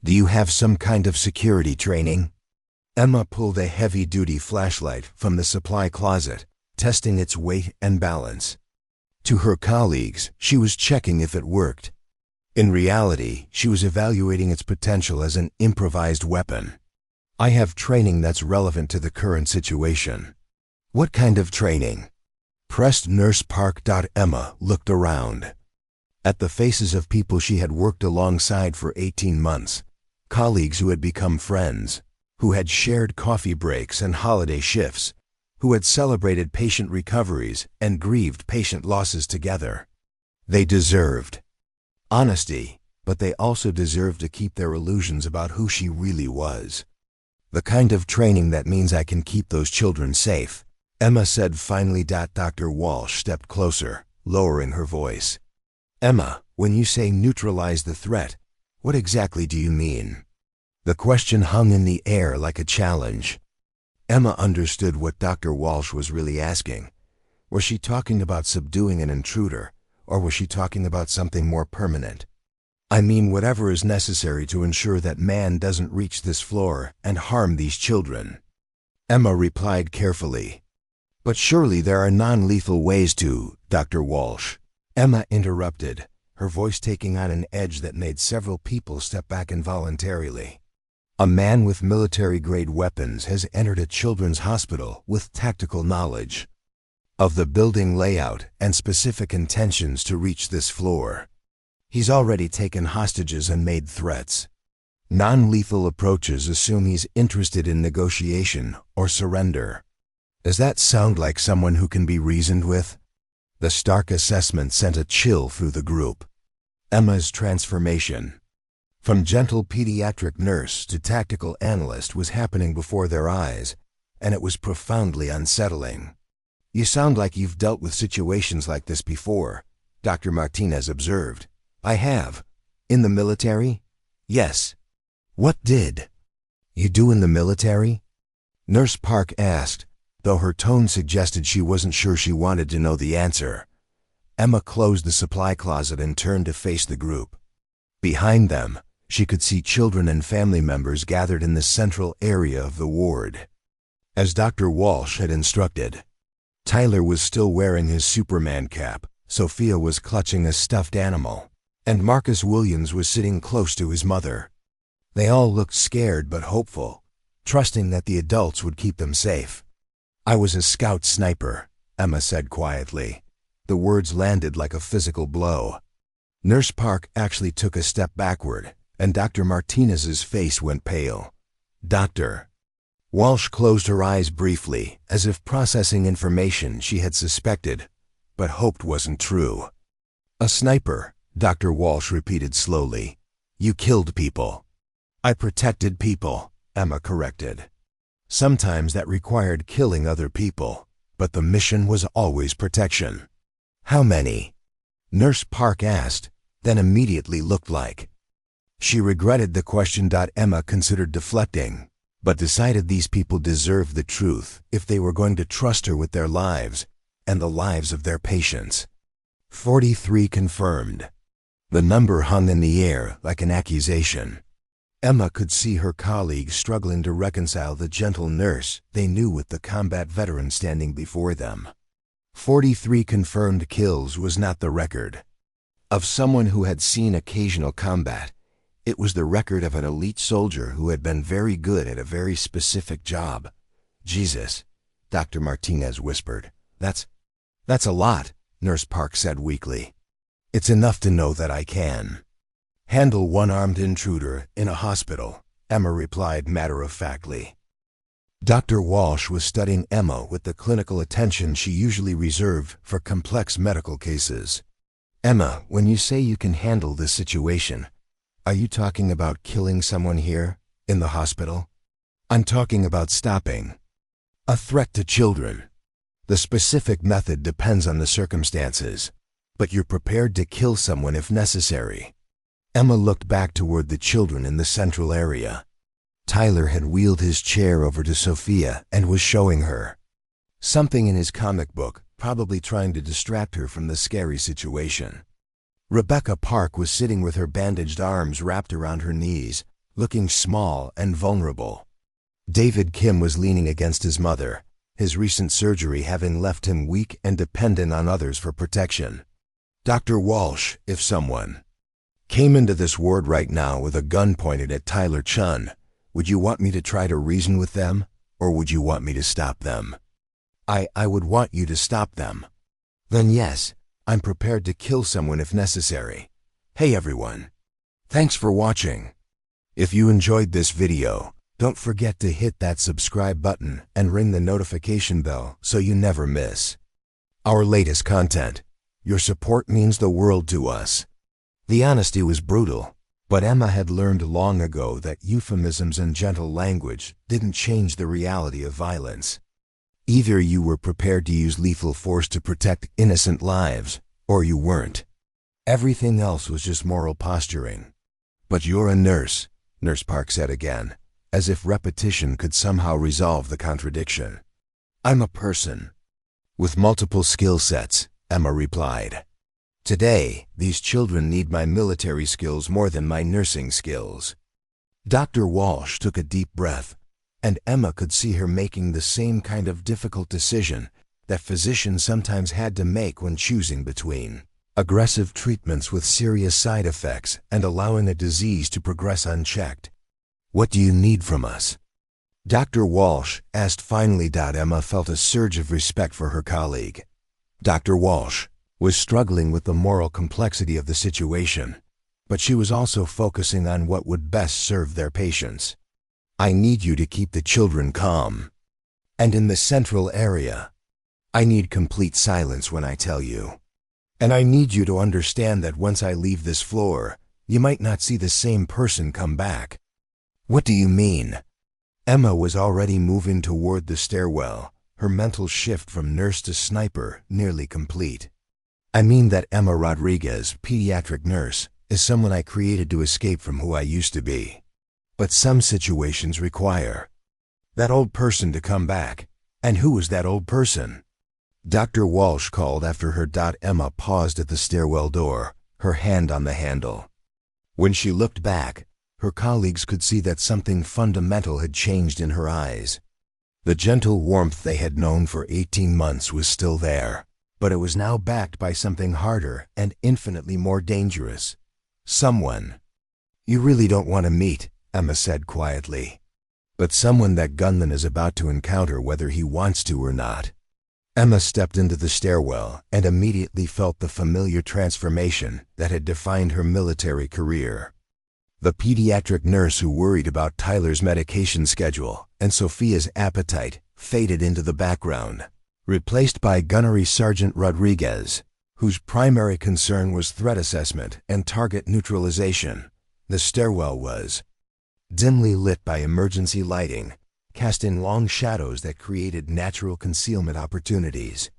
"Do you have some kind of security training?" Emma pulled a heavy-duty flashlight from the supply closet, testing its weight and balance. To her colleagues, she was checking if it worked. In reality, she was evaluating its potential as an improvised weapon. "I have training that's relevant to the current situation." "What kind of training?" Pressed Nurse Park. Emma looked around at the faces of people she had worked alongside for 18 months, colleagues who had become friends, who had shared coffee breaks and holiday shifts, who had celebrated patient recoveries and grieved patient losses together. They deserved honesty, but they also deserved to keep their illusions about who she really was. "The kind of training that means I can keep those children safe," Emma said finally. Dr. Walsh stepped closer, lowering her voice. "Emma, when you say neutralize the threat, what exactly do you mean?" The question hung in the air like a challenge. Emma understood what Dr. Walsh was really asking. Was she talking about subduing an intruder, or was she talking about something more permanent? "I mean whatever is necessary to ensure that man doesn't reach this floor and harm these children," Emma replied carefully. "But surely there are non-lethal ways to, Dr. Walsh," Emma interrupted, her voice taking on an edge that made several people step back involuntarily. "A man with military-grade weapons has entered a children's hospital with tactical knowledge of the building layout and specific intentions to reach this floor. He's already taken hostages and made threats. Non-lethal approaches assume he's interested in negotiation or surrender. Does that sound like someone who can be reasoned with?" The stark assessment sent a chill through the group. Emma's transformation from gentle pediatric nurse to tactical analyst was happening before their eyes, and it was profoundly unsettling. "You sound like you've dealt with situations like this before," Dr. Martinez observed. "I have. In the military?" "Yes." "What did you do in the military?" Nurse Park asked, though her tone suggested she wasn't sure she wanted to know the answer. Emma closed the supply closet and turned to face the group. Behind them, she could see children and family members gathered in the central area of the ward, as Dr. Walsh had instructed. Tyler was still wearing his Superman cap, Sophia was clutching a stuffed animal, and Marcus Williams was sitting close to his mother. They all looked scared but hopeful, trusting that the adults would keep them safe. "I was a scout sniper," Emma said quietly. The words landed like a physical blow. Nurse Park actually took a step backward, and Dr. Martinez's face went pale. "Doctor." Walsh closed her eyes briefly, as if processing information she had suspected, but hoped wasn't true. "A sniper," Dr. Walsh repeated slowly. "You killed people." "I protected people," Emma corrected. Sometimes that required killing other people, but the mission was always protection. "How many?" Nurse Park asked, then immediately looked like she regretted the question. Emma considered deflecting, but decided these people deserved the truth if they were going to trust her with their lives and the lives of their patients. 43 confirmed. The number hung in the air like an accusation. Emma could see her colleagues struggling to reconcile the gentle nurse they knew with the combat veteran standing before them. 43 confirmed kills was not the record of someone who had seen occasional combat. It was the record of an elite soldier who had been very good at a very specific job. "Jesus," Dr. Martinez whispered. That's a lot," Nurse Park said weakly. "It's enough to know that I can handle one armed intruder in a hospital," Emma replied matter-of-factly. Dr. Walsh was studying Emma with the clinical attention she usually reserved for complex medical cases. "Emma, when you say you can handle this situation, are you talking about killing someone here, in the hospital?" "I'm talking about stopping a threat to children. The specific method depends on the circumstances, but you're prepared to kill someone if necessary." Emma looked back toward the children in the central area. Tyler had wheeled his chair over to Sophia and was showing her something in his comic book, probably trying to distract her from the scary situation. Rebecca Park was sitting with her bandaged arms wrapped around her knees, looking small and vulnerable. David Kim was leaning against his mother, his recent surgery having left him weak and dependent on others for protection. "Dr. Walsh, if someone came into this ward right now with a gun pointed at Tyler Chen, would you want me to try to reason with them, or would you want me to stop them?" I would want you to stop them." "Then yes, I'm prepared to kill someone if necessary." Hey everyone. Thanks for watching. If you enjoyed this video, don't forget to hit that subscribe button and ring the notification bell so you never miss our latest content. Your support means the world to us. The honesty was brutal, but Emma had learned long ago that euphemisms and gentle language didn't change the reality of violence. Either you were prepared to use lethal force to protect innocent lives, or you weren't. Everything else was just moral posturing. "But you're a nurse," Nurse Park said again, as if repetition could somehow resolve the contradiction. "I'm a person with multiple skill sets," Emma replied. "Today, these children need my military skills more than my nursing skills." Dr. Walsh took a deep breath, and Emma could see her making the same kind of difficult decision that physicians sometimes had to make when choosing between aggressive treatments with serious side effects and allowing a disease to progress unchecked. "What do you need from us?" Dr. Walsh asked finally. Emma felt a surge of respect for her colleague. Dr. Walsh was struggling with the moral complexity of the situation, but she was also focusing on what would best serve their patients. "I need you to keep the children calm. And in the central area, I need complete silence when I tell you. And I need you to understand that once I leave this floor, you might not see the same person come back." "What do you mean?" Emma was already moving toward the stairwell, her mental shift from nurse to sniper nearly complete. "I mean that Emma Rodriguez, pediatric nurse, is someone I created to escape from who I used to be. But some situations require that old person to come back. And who is that old person?" Dr. Walsh called after her. Emma paused at the stairwell door, her hand on the handle. When she looked back, her colleagues could see that something fundamental had changed in her eyes. The gentle warmth they had known for 18 months was still there, but it was now backed by something harder and infinitely more dangerous. Someone you really don't want to meet, Emma said quietly. But someone that gunman is about to encounter whether he wants to or not. Emma stepped into the stairwell and immediately felt the familiar transformation that had defined her military career. The pediatric nurse who worried about Tyler's medication schedule and Sophia's appetite faded into the background, replaced by Gunnery Sergeant Rodriguez, whose primary concern was threat assessment and target neutralization. The stairwell was dimly lit by emergency lighting, casting long shadows that created natural concealment opportunities.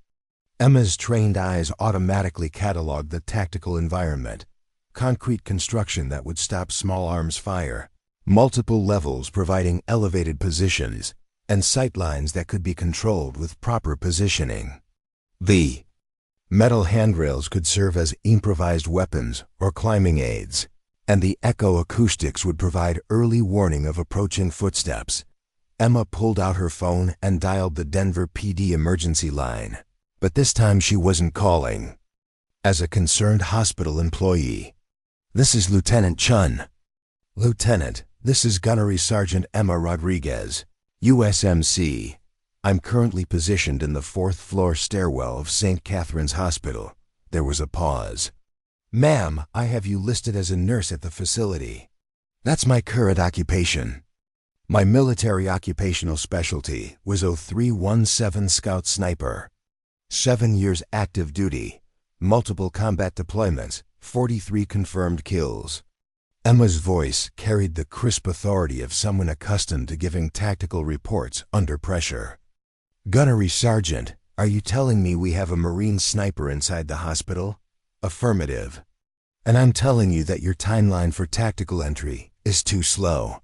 Emma's trained eyes automatically cataloged the tactical environment: concrete construction that would stop small arms fire, multiple levels providing elevated positions, and sight lines that could be controlled with proper positioning. The metal handrails could serve as improvised weapons or climbing aids, and the echo acoustics would provide early warning of approaching footsteps. Emma pulled out her phone and dialed the Denver PD emergency line, but this time she wasn't calling as a concerned hospital employee. "This is Lieutenant Chen." "Lieutenant, this is Gunnery Sergeant Emma Rodriguez, USMC. I'm currently positioned in the 4th floor stairwell of St. Catherine's Hospital." There was a pause. "Ma'am, I have you listed as a nurse at the facility." "That's my current occupation. My military occupational specialty was 0317 Scout Sniper. 7 years active duty, multiple combat deployments, 43 confirmed kills." Emma's voice carried the crisp authority of someone accustomed to giving tactical reports under pressure. "Gunnery Sergeant, are you telling me we have a Marine sniper inside the hospital?" "Affirmative. And I'm telling you that your timeline for tactical entry is too slow.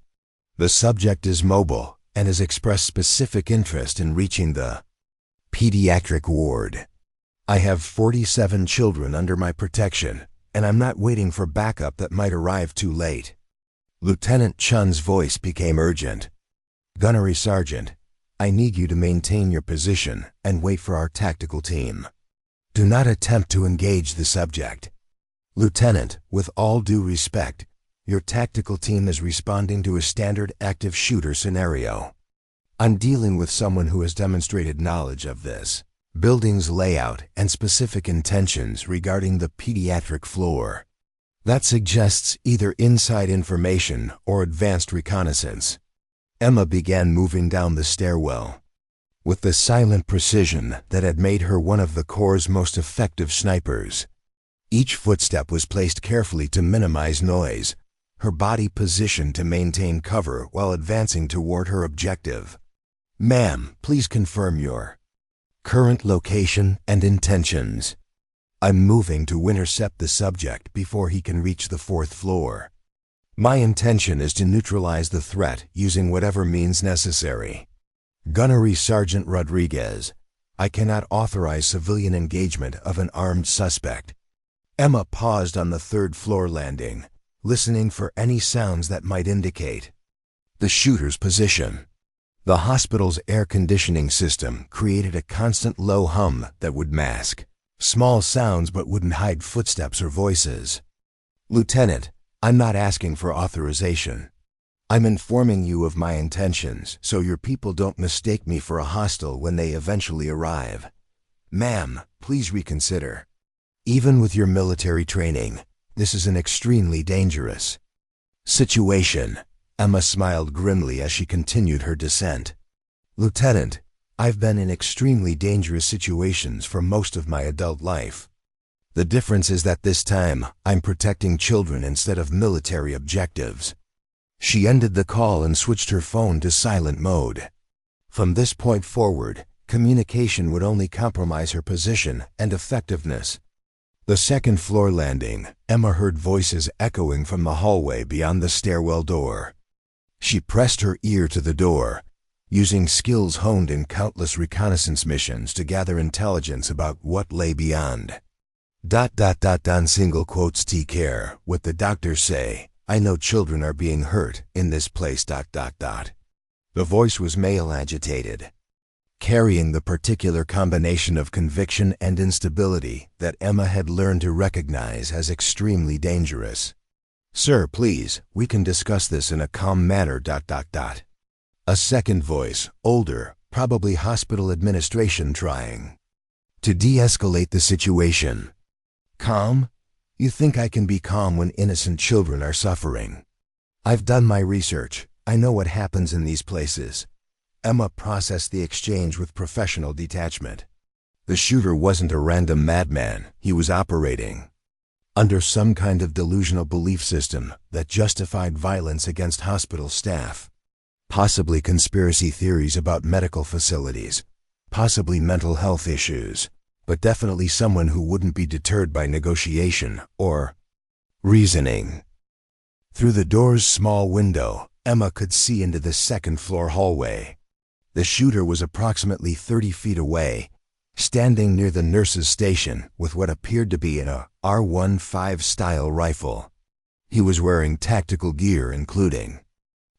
The subject is mobile and has expressed specific interest in reaching the pediatric ward. I have 47 children under my protection, and I'm not waiting for backup that might arrive too late." Lieutenant Chen's voice became urgent. "Gunnery Sergeant, I need you to maintain your position and wait for our tactical team. Do not attempt to engage the subject. Lieutenant, with all due respect, your tactical team is responding to a standard active shooter scenario. I'm dealing with someone who has demonstrated knowledge of this building's layout and specific intentions regarding the pediatric floor. That suggests either inside information or advanced reconnaissance." Emma began moving down the stairwell with the silent precision that had made her one of the Corps' most effective snipers. Each footstep was placed carefully to minimize noise, her body positioned to maintain cover while advancing toward her objective. "Ma'am, please confirm your current location and intentions." "I'm moving to intercept the subject before he can reach the 4th floor. My intention is to neutralize the threat using whatever means necessary." "Gunnery Sergeant Rodriguez, I cannot authorize civilian engagement of an armed suspect." Emma paused on the 3rd floor landing, listening for any sounds that might indicate the shooter's position. The hospital's air conditioning system created a constant low hum that would mask small sounds but wouldn't hide footsteps or voices. "Lieutenant, I'm not asking for authorization. I'm informing you of my intentions so your people don't mistake me for a hostile when they eventually arrive. Ma'am, please reconsider. Even with your military training, this is an extremely dangerous situation." Emma smiled grimly as she continued her descent. "Lieutenant, I've been in extremely dangerous situations for most of my adult life. The difference is that this time, I'm protecting children instead of military objectives." She ended the call and switched her phone to silent mode. From this point forward, communication would only compromise her position and effectiveness. The 2nd floor landing, Emma heard voices echoing from the hallway beyond the stairwell door. She pressed her ear to the door, using skills honed in countless reconnaissance missions to gather intelligence about what lay beyond. On single quotes Take care, what the doctors say, I know children are being hurt in this place. The voice was male, agitated, carrying the particular combination of conviction and instability that Emma had learned to recognize as extremely dangerous. "Sir, please, we can discuss this in a calm manner. A second voice, older, probably hospital administration, trying to de-escalate the situation. "Calm? You think I can be calm when innocent children are suffering? I've done my research. I know what happens in these places." Emma processed the exchange with professional detachment. The shooter wasn't a random madman. He was operating under some kind of delusional belief system that justified violence against hospital staff. Possibly conspiracy theories about medical facilities, possibly mental health issues, but definitely someone who wouldn't be deterred by negotiation or reasoning. Through the door's small window, Emma could see into the second-floor hallway. The shooter was approximately 30 feet away, standing near the nurse's station with what appeared to be an R-15 style rifle. He was wearing tactical gear, including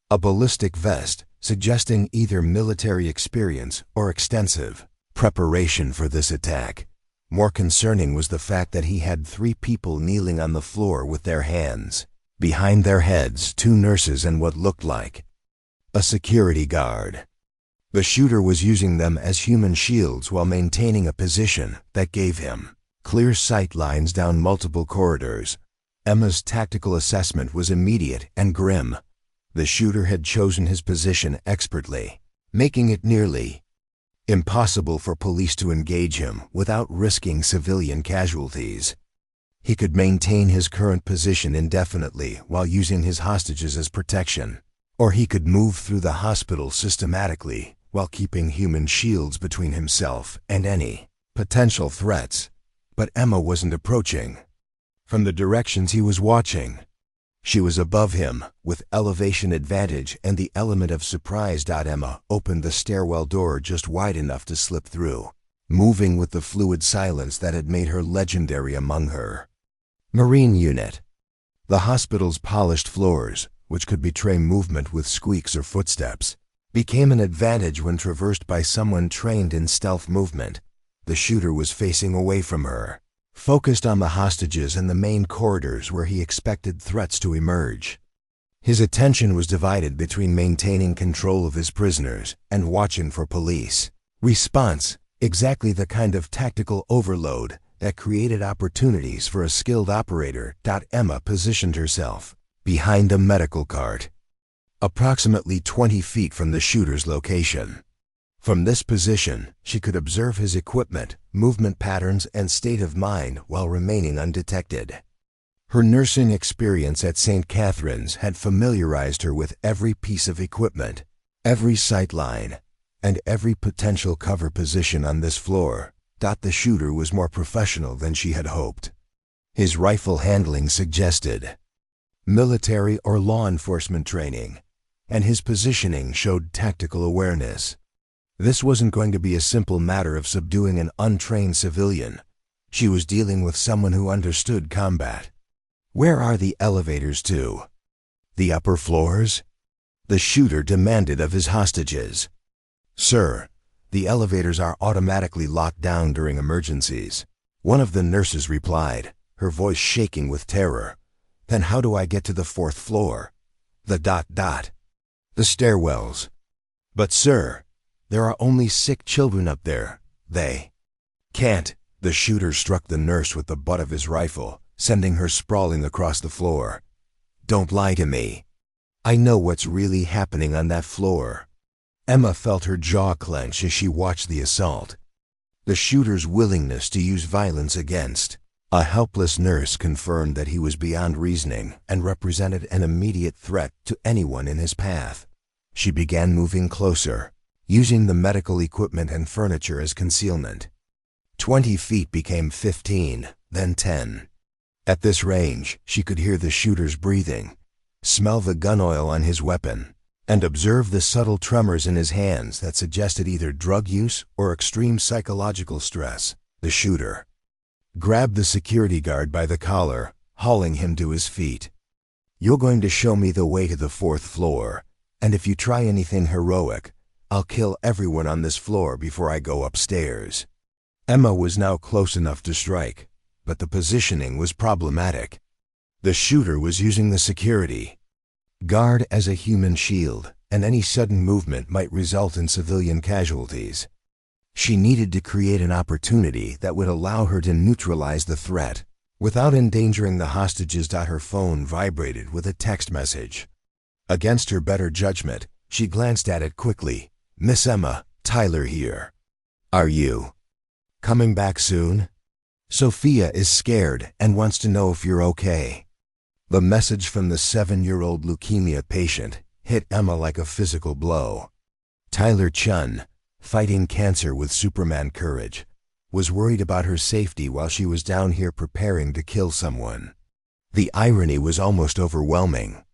a ballistic vest, suggesting either military experience or extensive preparation for this attack. More concerning was the fact that he had 3 people kneeling on the floor with their hands behind their heads, 2 nurses and what looked like a security guard. The shooter was using them as human shields while maintaining a position that gave him clear sight lines down multiple corridors. Emma's tactical assessment was immediate and grim. The shooter had chosen his position expertly, making it nearly impossible for police to engage him without risking civilian casualties. He could maintain his current position indefinitely while using his hostages as protection, or he could move through the hospital systematically while keeping human shields between himself and any potential threats. But Emma wasn't approaching from the directions he was watching. She was above him, with elevation advantage and the element of surprise. Emma opened the stairwell door just wide enough to slip through, moving with the fluid silence that had made her legendary among her Marine unit. The hospital's polished floors, which could betray movement with squeaks or footsteps, became an advantage when traversed by someone trained in stealth movement. The shooter was facing away from her, focused on the hostages and the main corridors where he expected threats to emerge. His attention was divided between maintaining control of his prisoners and watching for police response, exactly the kind of tactical overload that created opportunities for a skilled operator. Emma positioned herself behind a medical cart, approximately 20 feet from the shooter's location. From this position, she could observe his equipment, movement patterns, and state of mind while remaining undetected. Her nursing experience at St. Catherine's had familiarized her with every piece of equipment, every sight line, and every potential cover position on this floor. The shooter was more professional than she had hoped. His rifle handling suggested military or law enforcement training, and his positioning showed tactical awareness. This wasn't going to be a simple matter of subduing an untrained civilian. She was dealing with someone who understood combat. "Where are the elevators to?" "The upper floors?" the shooter demanded of his hostages. "Sir, the elevators are automatically locked down during emergencies," one of the nurses replied, her voice shaking with terror. "Then how do I get to the 4th floor?" "The stairwells." "But sir, there are only sick children up there. They can't." The shooter struck the nurse with the butt of his rifle, sending her sprawling across the floor. "Don't lie to me. I know what's really happening on that floor." Emma felt her jaw clench as she watched the assault. The shooter's willingness to use violence against a helpless nurse confirmed that he was beyond reasoning and represented an immediate threat to anyone in his path. She began moving closer, using the medical equipment and furniture as concealment. 20 feet became 15, then 10. At this range, she could hear the shooter's breathing, smell the gun oil on his weapon, and observe the subtle tremors in his hands that suggested either drug use or extreme psychological stress. The shooter grabbed the security guard by the collar, hauling him to his feet. "You're going to show me the way to the 4th floor. And if you try anything heroic, I'll kill everyone on this floor before I go upstairs. Emma was now close enough to strike, but the positioning was problematic. The shooter was using the security guard as a human shield, and any sudden movement might result in civilian casualties. She needed to create an opportunity that would allow her to neutralize the threat without endangering the hostages. Her phone vibrated with a text message. Against her better judgment, she glanced at it quickly. "Miss Emma, Tyler here. Are you coming back soon? Sophia is scared and wants to know if you're okay." The message from the 7-year-old leukemia patient hit Emma like a physical blow. Tyler Chen, fighting cancer with Superman courage, was worried about her safety while she was down here preparing to kill someone. The irony was almost overwhelming.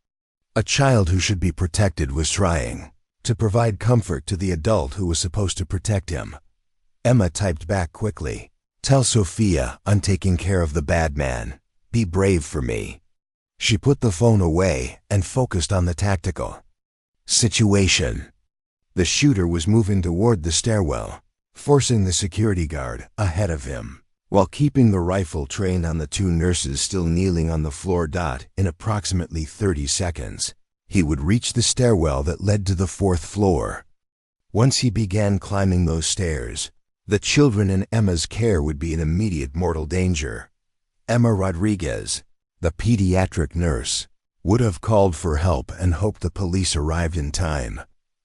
A child who should be protected was trying to provide comfort to the adult who was supposed to protect him. Emma typed back quickly, "Tell Sophia I'm taking care of the bad man. Be brave for me." She put the phone away and focused on the tactical situation. The shooter was moving toward the stairwell, forcing the security guard ahead of him, while keeping the rifle trained on the 2 nurses still kneeling on the floor. In approximately 30 seconds, he would reach the stairwell that led to the 4th floor. Once he began climbing those stairs, the children in Emma's care would be in immediate mortal danger. Emma Rodriguez, the pediatric nurse, would have called for help and hoped the police arrived in time.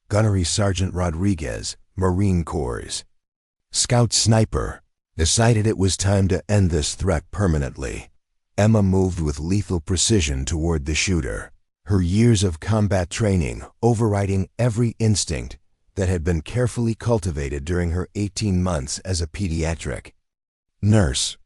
Gunnery Sergeant Rodriguez, Marine Corps Scout Sniper, decided it was time to end this threat permanently. Emma moved with lethal precision toward the shooter, her years of combat training overriding every instinct that had been carefully cultivated during her 18 months as a pediatric nurse.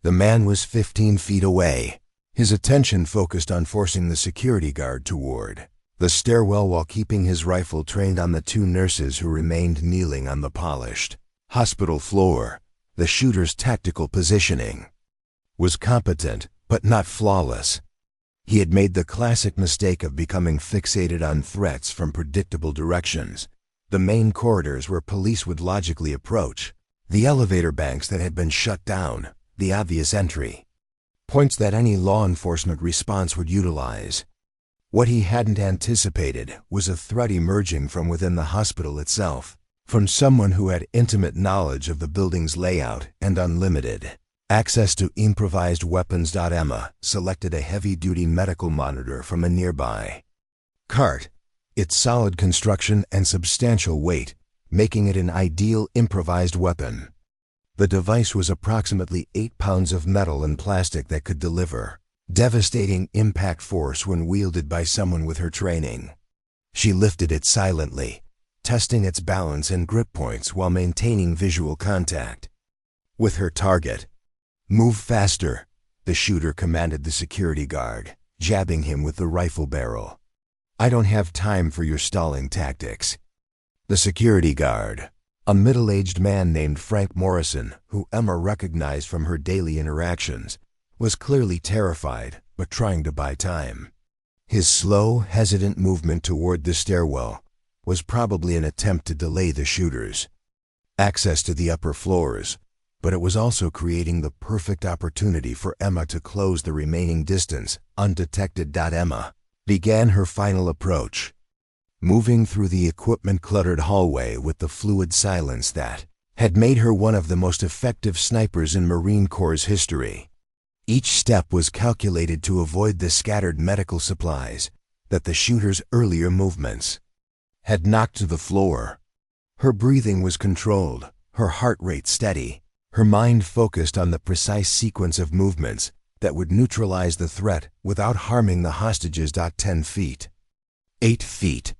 The man was 15 feet away, his attention focused on forcing the security guard toward the stairwell while keeping his rifle trained on the 2 nurses who remained kneeling on the polished hospital floor. The shooter's tactical positioning was competent, but not flawless. He had made the classic mistake of becoming fixated on threats from predictable directions, the main corridors where police would logically approach, the elevator banks that had been shut down, the obvious entry points that any law enforcement response would utilize. What he hadn't anticipated was a threat emerging from within the hospital itself, from someone who had intimate knowledge of the building's layout and unlimited access to improvised weapons. Emma selected a heavy-duty medical monitor from a nearby cart, its solid construction and substantial weight making it an ideal improvised weapon. The device was approximately 8 pounds of metal and plastic that could deliver devastating impact force when wielded by someone with her training. She lifted it silently, testing its balance and grip points while maintaining visual contact with her target. "Move faster," the shooter commanded the security guard, jabbing him with the rifle barrel. "I don't have time for your stalling tactics." The security guard, a middle-aged man named Frank Morrison, who Emma recognized from her daily interactions, was clearly terrified but trying to buy time. His slow, hesitant movement toward the stairwell was probably an attempt to delay the shooters' access to the upper floors, but it was also creating the perfect opportunity for Emma to close the remaining distance undetected. Emma began her final approach, moving through the equipment-cluttered hallway with the fluid silence that had made her one of the most effective snipers in Marine Corps history. Each step was calculated to avoid the scattered medical supplies that the shooter's earlier movements had knocked to the floor. Her breathing was controlled, her heart rate steady, her mind focused on the precise sequence of movements that would neutralize the threat without harming the hostages. 10 feet, 8 feet,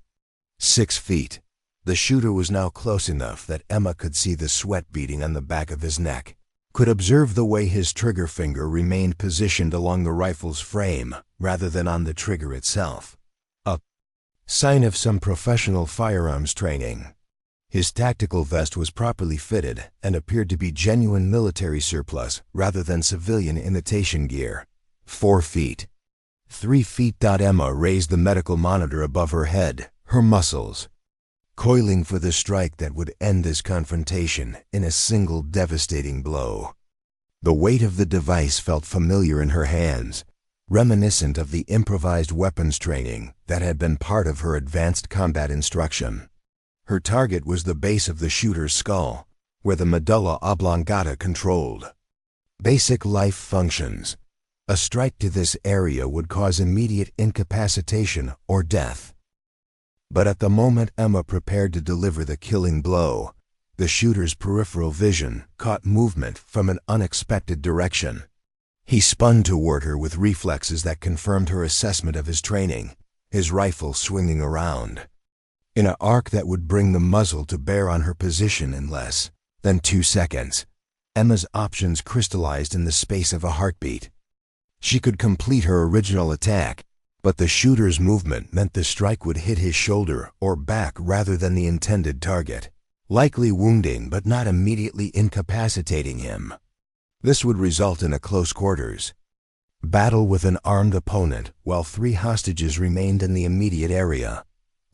6 feet. The shooter was now close enough that Emma could see the sweat beading on the back of his neck, could observe the way his trigger finger remained positioned along the rifle's frame rather than on the trigger itself. A sign of some professional firearms training. His tactical vest was properly fitted and appeared to be genuine military surplus rather than civilian imitation gear. 4 feet, 3 feet. Emma raised the medical monitor above her head, her muscles, coiling for the strike that would end this confrontation in a single devastating blow. The weight of the device felt familiar in her hands, reminiscent of the improvised weapons training that had been part of her advanced combat instruction. Her target was the base of the shooter's skull, where the medulla oblongata controlled basic life functions. A strike to this area would cause immediate incapacitation or death. But at the moment Emma prepared to deliver the killing blow, the shooter's peripheral vision caught movement from an unexpected direction. He spun toward her with reflexes that confirmed her assessment of his training, his rifle swinging around in an arc that would bring the muzzle to bear on her position in less than 2 seconds. Emma's options crystallized in the space of a heartbeat. She could complete her original attack, but the shooter's movement meant the strike would hit his shoulder or back rather than the intended target, likely wounding but not immediately incapacitating him. This would result in a close quarters battle with an armed opponent while 3 hostages remained in the immediate area.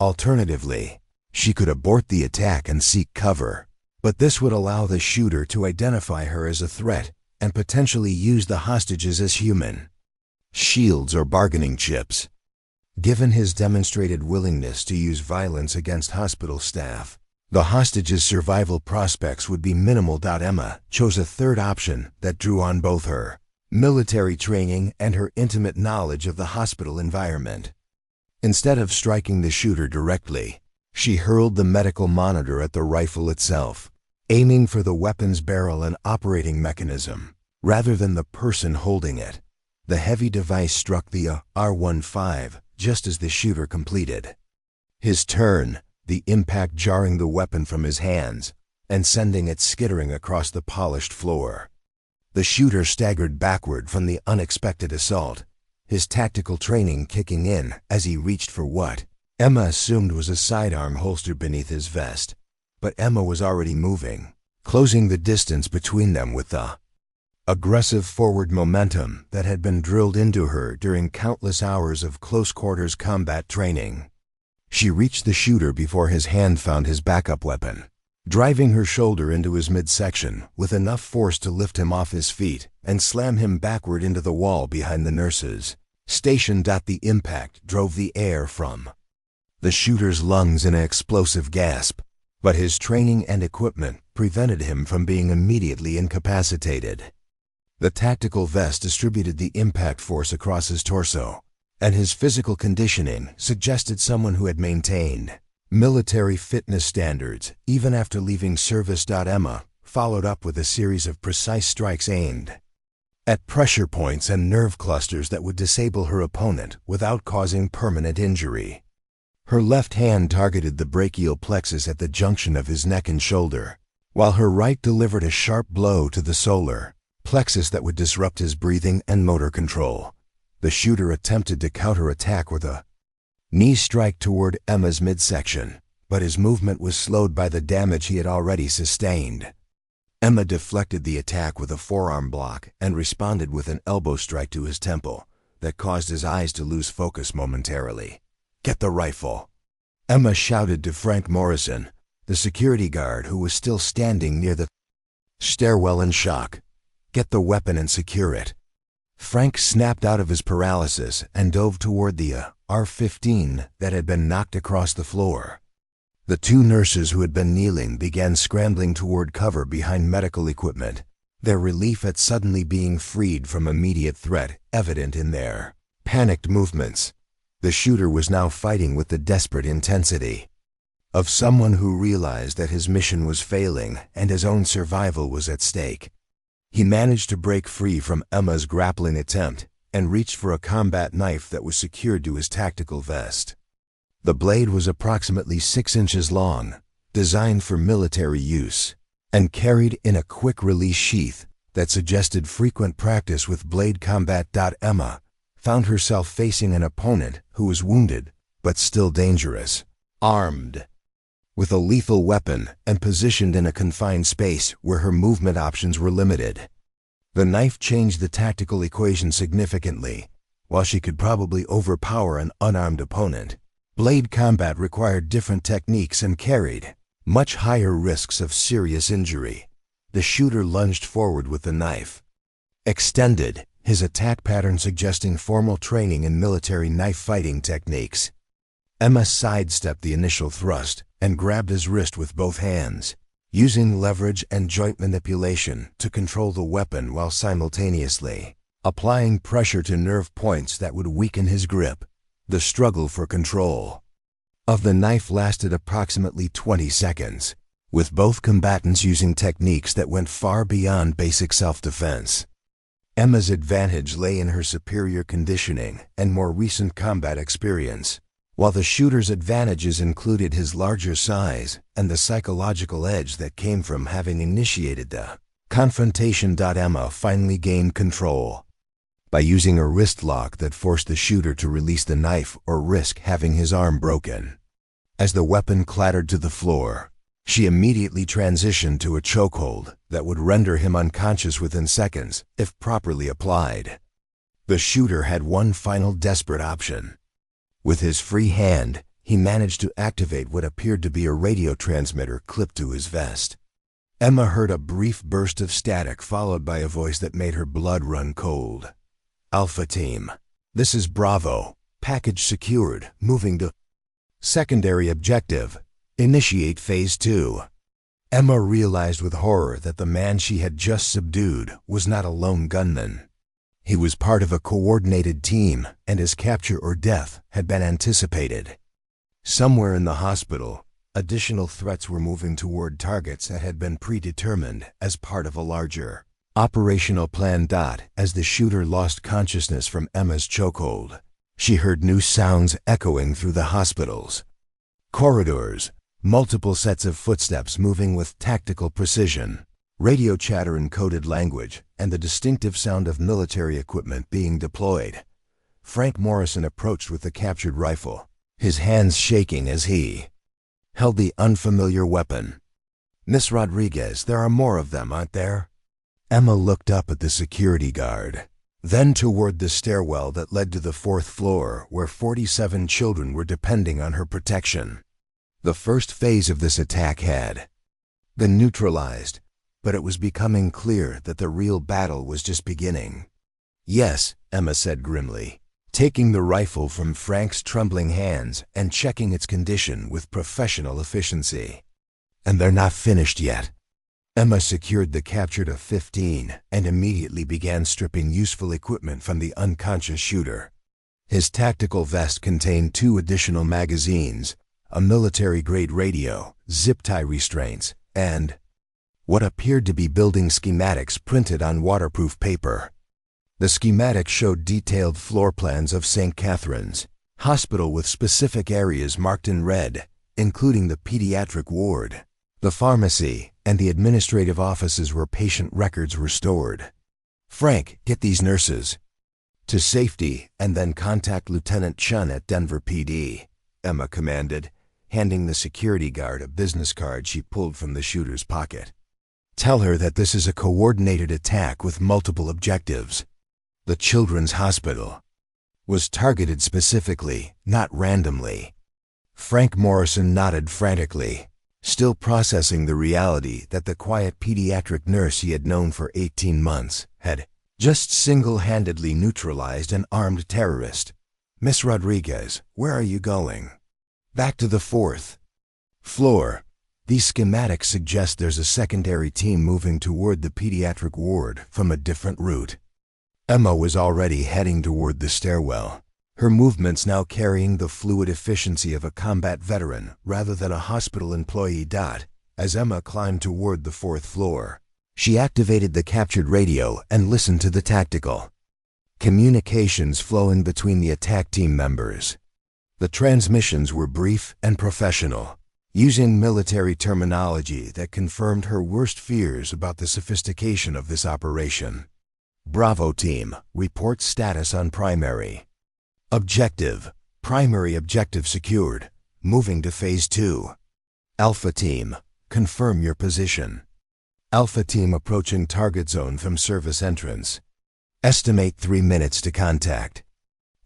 Alternatively, she could abort the attack and seek cover, but this would allow the shooter to identify her as a threat and potentially use the hostages as human shields or bargaining chips. Given his demonstrated willingness to use violence against hospital staff, the hostages' survival prospects would be minimal. Emma chose a third option that drew on both her military training and her intimate knowledge of the hospital environment. Instead of striking the shooter directly, she hurled the medical monitor at the rifle itself, aiming for the weapon's barrel and operating mechanism, rather than the person holding it. The heavy device struck the R-15 just as the shooter completed his turn, the impact jarring the weapon from his hands and sending it skittering across the polished floor. The shooter staggered backward from the unexpected assault, his tactical training kicking in as he reached for what Emma assumed was a sidearm holstered beneath his vest. But Emma was already moving, closing the distance between them with the aggressive forward momentum that had been drilled into her during countless hours of close-quarters combat training. She reached the shooter before his hand found his backup weapon, driving her shoulder into his midsection with enough force to lift him off his feet and slam him backward into the wall behind the nurses stationed. The impact drove the air from the shooter's lungs in an explosive gasp, but his training and equipment prevented him from being immediately incapacitated. The tactical vest distributed the impact force across his torso, and his physical conditioning suggested someone who had maintained military fitness standards even after leaving service. Emma followed up with a series of precise strikes aimed at pressure points and nerve clusters that would disable her opponent without causing permanent injury. Her left hand targeted the brachial plexus at the junction of his neck and shoulder, while her right delivered a sharp blow to the solar plexus that would disrupt his breathing and motor control. The shooter attempted to counterattack with a knee strike toward Emma's midsection, but his movement was slowed by the damage he had already sustained. Emma deflected the attack with a forearm block and responded with an elbow strike to his temple that caused his eyes to lose focus momentarily. "Get the rifle," Emma shouted to Frank Morrison, the security guard who was still standing near the stairwell in shock. "Get the weapon and secure it." Frank snapped out of his paralysis and dove toward the R-15 that had been knocked across the floor. The 2 nurses who had been kneeling began scrambling toward cover behind medical equipment, their relief at suddenly being freed from immediate threat evident in their panicked movements. The shooter was now fighting with the desperate intensity of someone who realized that his mission was failing and his own survival was at stake. He managed to break free from Emma's grappling attempt and reached for a combat knife that was secured to his tactical vest. The blade was approximately 6 inches long, designed for military use, and carried in a quick-release sheath that suggested frequent practice with blade combat. Emma found herself facing an opponent who was wounded but still dangerous, armed with a lethal weapon and positioned in a confined space where her movement options were limited. The knife changed the tactical equation significantly. While she could probably overpower an unarmed opponent, Blade combat required different techniques and carried much higher risks of serious injury. The shooter lunged forward with the knife extended, his attack pattern suggesting formal training in military knife fighting techniques. Emma sidestepped the initial thrust and grabbed his wrist with both hands, using leverage and joint manipulation to control the weapon while simultaneously applying pressure to nerve points that would weaken his grip. The struggle for control of the knife lasted approximately 20 seconds, with both combatants using techniques that went far beyond basic self-defense. Emma's advantage lay in her superior conditioning and more recent combat experience, while the shooter's advantages included his larger size and the psychological edge that came from having initiated the confrontation. Emma finally gained control by using a wrist lock that forced the shooter to release the knife or risk having his arm broken. As the weapon clattered to the floor, she immediately transitioned to a chokehold that would render him unconscious within seconds if properly applied. The shooter had one final desperate option. With his free hand, he managed to activate what appeared to be a radio transmitter clipped to his vest. Emma heard a brief burst of static followed by a voice that made her blood run cold. "Alpha Team, this is Bravo. Package secured. Moving to secondary objective. Initiate Phase 2. Emma realized with horror that the man she had just subdued was not a lone gunman. He was part of a coordinated team, and his capture or death had been anticipated. Somewhere in the hospital, additional threats were moving toward targets that had been predetermined as part of a larger operational plan. As the shooter lost consciousness from Emma's chokehold, she heard new sounds echoing through the hospital's corridors, multiple sets of footsteps moving with tactical precision, radio chatter in coded language, and the distinctive sound of military equipment being deployed. Frank Morrison approached with the captured rifle, his hands shaking as he held the unfamiliar weapon. "Miss Rodriguez, there are more of them, aren't there?" Emma looked up at the security guard, then toward the stairwell that led to the 4th floor where 47 children were depending on her protection. The first phase of this attack had been neutralized, but it was becoming clear that the real battle was just beginning. "Yes," Emma said grimly, taking the rifle from Frank's trembling hands and checking its condition with professional efficiency. "And they're not finished yet." Emma secured the captured F-15 and immediately began stripping useful equipment from the unconscious shooter. His tactical vest contained 2 additional magazines, a military-grade radio, zip-tie restraints, and what appeared to be building schematics printed on waterproof paper. The schematics showed detailed floor plans of St. Catherine's Hospital with specific areas marked in red, including the pediatric ward, the pharmacy, and the administrative offices where patient records were stored. "Frank, get these nurses to safety and then contact Lieutenant Chen at Denver PD," Emma commanded, handing the security guard a business card she pulled from the shooter's pocket. "Tell her that this is a coordinated attack with multiple objectives. The children's hospital was targeted specifically, not randomly." Frank Morrison nodded frantically, still processing the reality that the quiet pediatric nurse he had known for 18 months had just single-handedly neutralized an armed terrorist. "Miss Rodriguez, where are you going?" "Back to the 4th floor. These schematics suggest there's a secondary team moving toward the pediatric ward from a different route." Emma was already heading toward the stairwell, her movements now carrying the fluid efficiency of a combat veteran rather than a hospital employee. As Emma climbed toward the 4th floor, she activated the captured radio and listened to the tactical communications flowing between the attack team members. The transmissions were brief and professional, using military terminology that confirmed her worst fears about the sophistication of this operation. "Bravo Team, report status on primary objective. Primary objective secured. Moving to Phase 2. Alpha Team, confirm your position. Alpha Team approaching target zone from service entrance. Estimate 3 minutes to contact."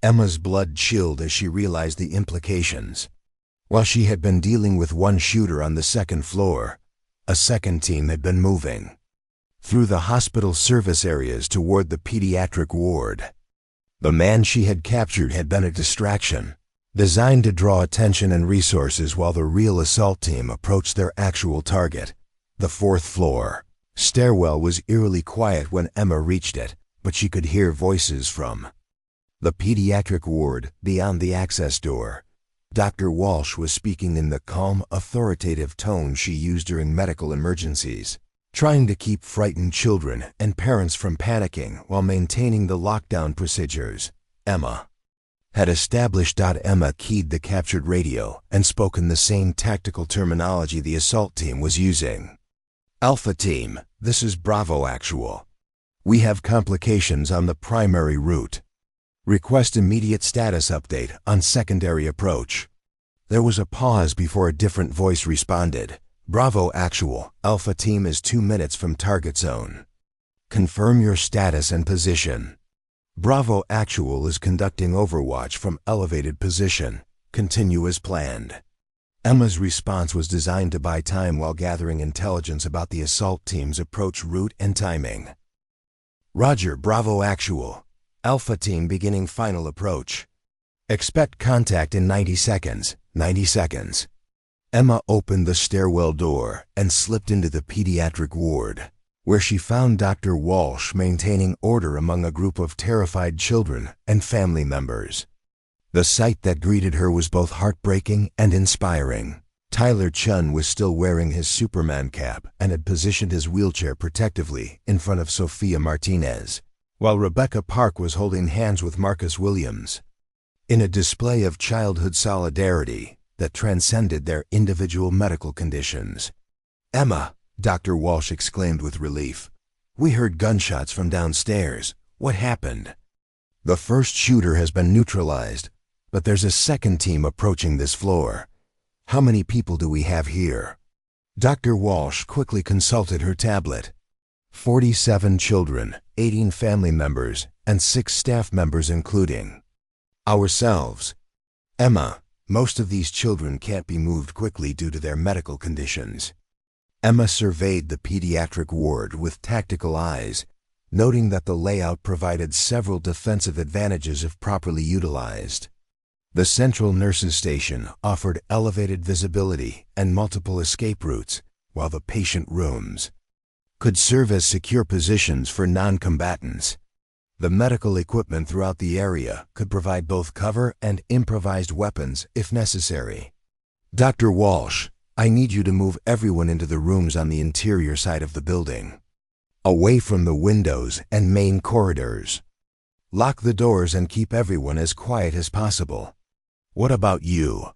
Emma's blood chilled as she realized the implications. While she had been dealing with one shooter on the second floor, a second team had been moving through the hospital service areas toward the pediatric ward. The man she had captured had been a distraction, designed to draw attention and resources while the real assault team approached their actual target, the fourth floor. Stairwell was eerily quiet when Emma reached it, but she could hear voices from the pediatric ward beyond the access door. Dr. Walsh was speaking in the calm, authoritative tone she used during medical emergencies, trying to keep frightened children and parents from panicking while maintaining the lockdown procedures. Emma had established. Emma keyed the captured radio and spoke in the same tactical terminology the assault team was using. Alpha Team, this is Bravo Actual. We have complications on the primary route. Request immediate status update on secondary approach. There was a pause before a different voice responded. Bravo Actual, Alpha Team is 2 minutes from target zone. Confirm your status and position. Bravo Actual is conducting overwatch from elevated position. Continue as planned. Emma's response was designed to buy time while gathering intelligence about the assault team's approach route and timing. Roger, Bravo Actual. Alpha Team beginning final approach. Expect contact in 90 seconds. 90 seconds. Emma opened the stairwell door and slipped into the pediatric ward, where she found Dr. Walsh maintaining order among a group of terrified children and family members. The sight that greeted her was both heartbreaking and inspiring. Tyler Chen was still wearing his Superman cap and had positioned his wheelchair protectively in front of Sophia Martinez, while Rebecca Park was holding hands with Marcus Williams, in a display of childhood solidarity that transcended their individual medical conditions. Emma, Dr. Walsh exclaimed with relief. We heard gunshots from downstairs. What happened? The first shooter has been neutralized, but there's a second team approaching this floor. How many people do we have here? Dr. Walsh quickly consulted her tablet. 47 children, 18 family members, and 6 staff members including ourselves. Emma, most of these children can't be moved quickly due to their medical conditions. Emma surveyed the pediatric ward with tactical eyes, noting that the layout provided several defensive advantages if properly utilized. The central nurses' station offered elevated visibility and multiple escape routes, while the patient rooms could serve as secure positions for non-combatants. The medical equipment throughout the area could provide both cover and improvised weapons if necessary. Dr. Walsh, I need you to move everyone into the rooms on the interior side of the building, away from the windows and main corridors. Lock the doors and keep everyone as quiet as possible. What about you?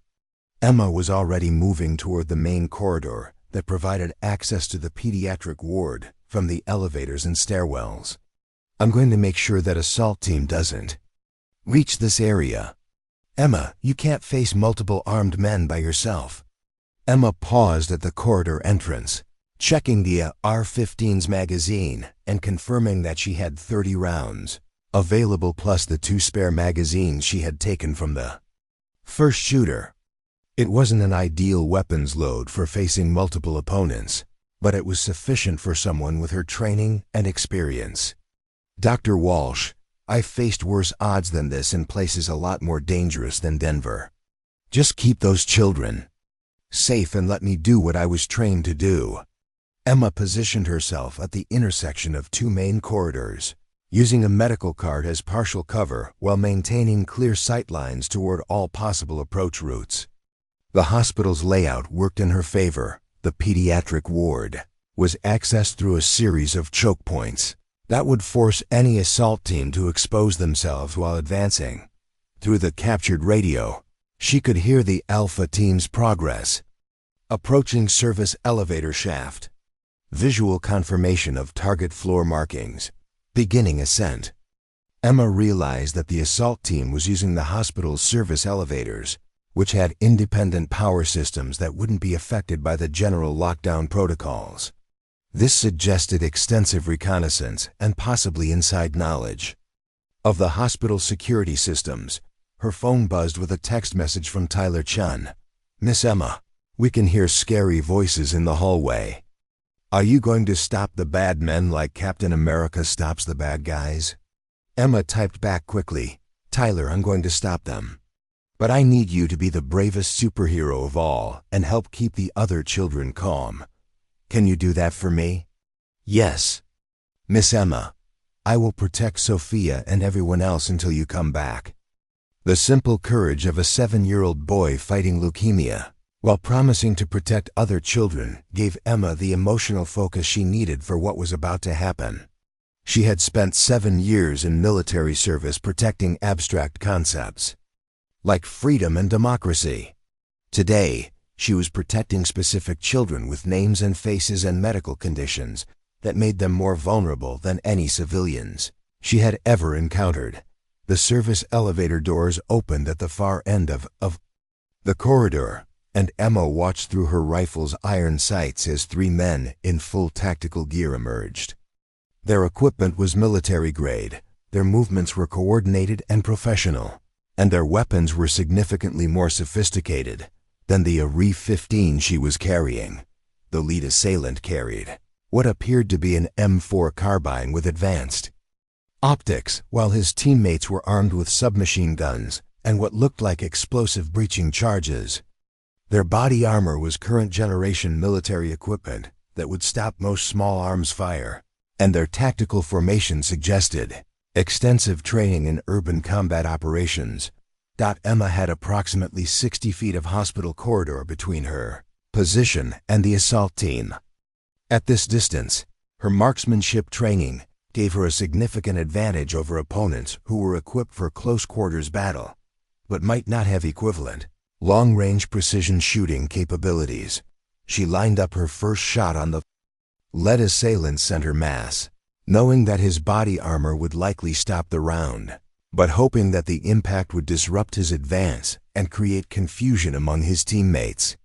Emma was already moving toward the main corridor that provided access to the pediatric ward from the elevators and stairwells. I'm going to make sure that assault team doesn't reach this area. Emma, you can't face multiple armed men by yourself. Emma paused at the corridor entrance, checking the AR-15's magazine and confirming that she had 30 rounds available plus the 2 spare magazines she had taken from the first shooter. It wasn't an ideal weapons load for facing multiple opponents, but it was sufficient for someone with her training and experience. Dr. Walsh, I've faced worse odds than this in places a lot more dangerous than Denver. Just keep those children safe and let me do what I was trained to do. Emma positioned herself at the intersection of 2 main corridors, using a medical cart as partial cover while maintaining clear sight lines toward all possible approach routes. The hospital's layout worked in her favor. The pediatric ward was accessed through a series of choke points that would force any assault team to expose themselves while advancing. Through the captured radio, she could hear the Alpha team's progress. Approaching service elevator shaft. Visual confirmation of target floor markings. Beginning ascent. Emma realized that the assault team was using the hospital's service elevators, which had independent power systems that wouldn't be affected by the general lockdown protocols. This suggested extensive reconnaissance and possibly inside knowledge. of the hospital security systems. Her phone buzzed with a text message from Tyler Chen. "Miss Emma, we can hear scary voices in the hallway. Are you going to stop the bad men like Captain America stops the bad guys?" Emma typed back quickly, "Tyler, I'm going to stop them. But I need you to be the bravest superhero of all and help keep the other children calm. Can you do that for me?" "Yes. Miss Emma, I will protect Sophia and everyone else until you come back." The simple courage of a 7-year-old boy fighting leukemia, while promising to protect other children, gave Emma the emotional focus she needed for what was about to happen. She had spent 7 years in military service protecting abstract concepts, like freedom and democracy. Today, she was protecting specific children with names and faces and medical conditions that made them more vulnerable than any civilians she had ever encountered. The service elevator doors opened at the far end of the corridor, and Emma watched through her rifle's iron sights as 3 men in full tactical gear emerged. Their equipment was military grade, their movements were coordinated and professional, and their weapons were significantly more sophisticated than the AR-15 she was carrying. The lead assailant carried what appeared to be an M4 carbine with advanced optics, while his teammates were armed with submachine guns and what looked like explosive breaching charges. Their body armor was current generation military equipment that would stop most small arms fire, and their tactical formation suggested extensive training in urban combat operations. Emma had approximately 60 feet of hospital corridor between her position and the assault team. At this distance, her marksmanship training gave her a significant advantage over opponents who were equipped for close quarters battle, but might not have equivalent long-range precision shooting capabilities. She lined up her first shot on the lead assailant's center mass, knowing that his body armor would likely stop the round, but hoping that the impact would disrupt his advance and create confusion among his teammates.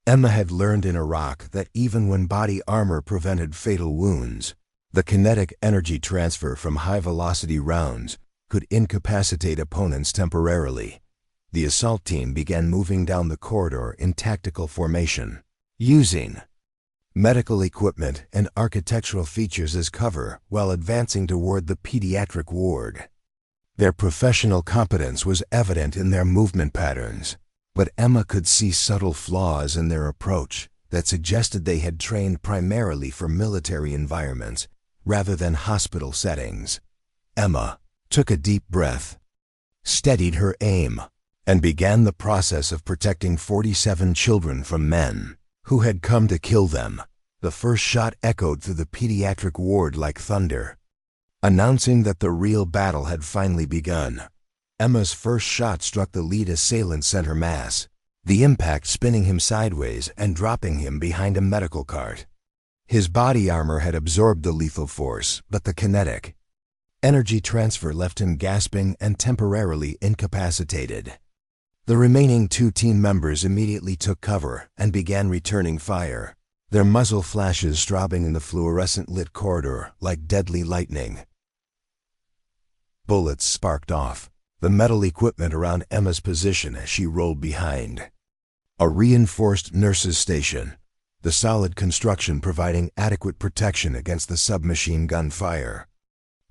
Emma had learned in Iraq that even when body armor prevented fatal wounds, the kinetic energy transfer from high-velocity rounds could incapacitate opponents temporarily. The assault team began moving down the corridor in tactical formation, using medical equipment and architectural features as cover while advancing toward the pediatric ward. Their professional competence was evident in their movement patterns, but Emma could see subtle flaws in their approach that suggested they had trained primarily for military environments rather than hospital settings. Emma took a deep breath, steadied her aim, and began the process of protecting 47 children from men who had come to kill them. The first shot echoed through the pediatric ward like thunder, announcing that the real battle had finally begun. Emma's first shot struck the lead assailant's center mass, the impact spinning him sideways and dropping him behind a medical cart. His body armor had absorbed the lethal force, but the kinetic energy transfer left him gasping and temporarily incapacitated. The remaining 2 team members immediately took cover and began returning fire, their muzzle flashes strobing in the fluorescent-lit corridor like deadly lightning. Bullets sparked off the metal equipment around Emma's position as she rolled behind a reinforced nurses' station, the solid construction providing adequate protection against the submachine gun fire.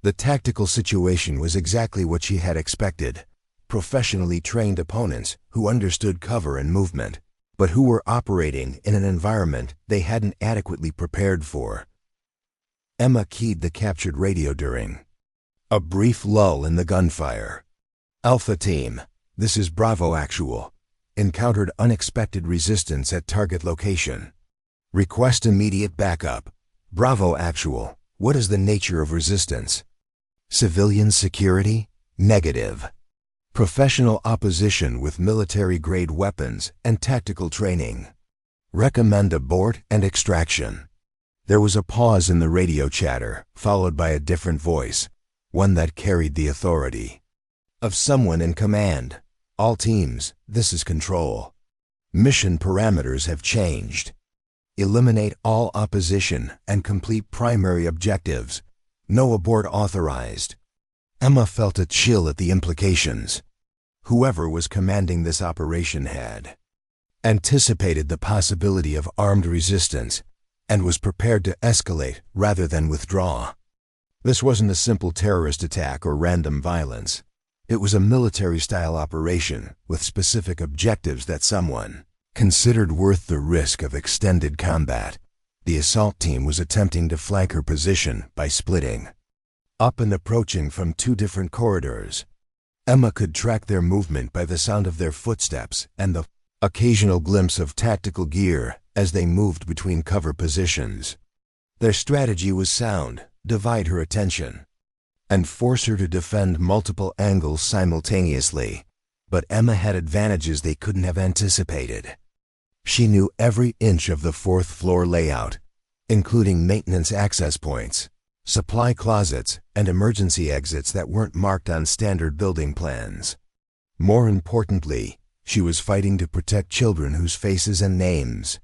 The tactical situation was exactly what she had expected: professionally trained opponents who understood cover and movement, but who were operating in an environment they hadn't adequately prepared for. Emma keyed the captured radio during a brief lull in the gunfire. "Alpha Team, this is Bravo Actual. Encountered unexpected resistance at target location. Request immediate backup. Bravo Actual, what is the nature of resistance? Civilian security? Negative. Professional opposition with military-grade weapons and tactical training. Recommend abort and extraction." There was a pause in the radio chatter, followed by a different voice, one that carried the authority of someone in command. "All teams, this is Control. Mission parameters have changed. Eliminate all opposition and complete primary objectives. No abort authorized. Emma felt a chill at the implications. Whoever was commanding this operation had anticipated the possibility of armed resistance and was prepared to escalate rather than withdraw. This wasn't a simple terrorist attack or random violence. It was a military-style operation with specific objectives that someone considered worth the risk of extended combat. The assault team was attempting to flank her position by splitting up and approaching from two different corridors. Emma could track their movement by the sound of their footsteps and the occasional glimpse of tactical gear as they moved between cover positions. Their strategy was sound: divide her attention and force her to defend multiple angles simultaneously. But Emma had advantages they couldn't have anticipated. She knew every inch of the fourth floor layout, including maintenance access points, supply closets, and emergency exits that weren't marked on standard building plans. More importantly, she was fighting to protect children whose faces and names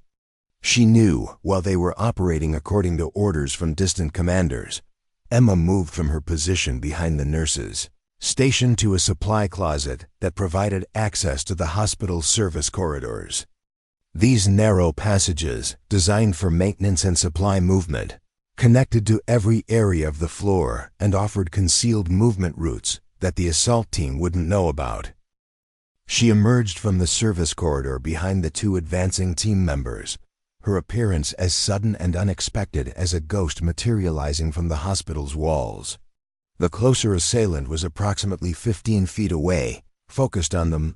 she knew. While they were operating according to orders from distant commanders, Emma moved from her position behind the nurses station to a supply closet that provided access to the hospital's service corridors. These narrow passages, designed for maintenance and supply movement, connected to every area of the floor and offered concealed movement routes that the assault team wouldn't know about. She emerged from the service corridor behind the two advancing team members, her appearance as sudden and unexpected as a ghost materializing from the hospital's walls. The closer assailant was approximately 15 feet away, focused on the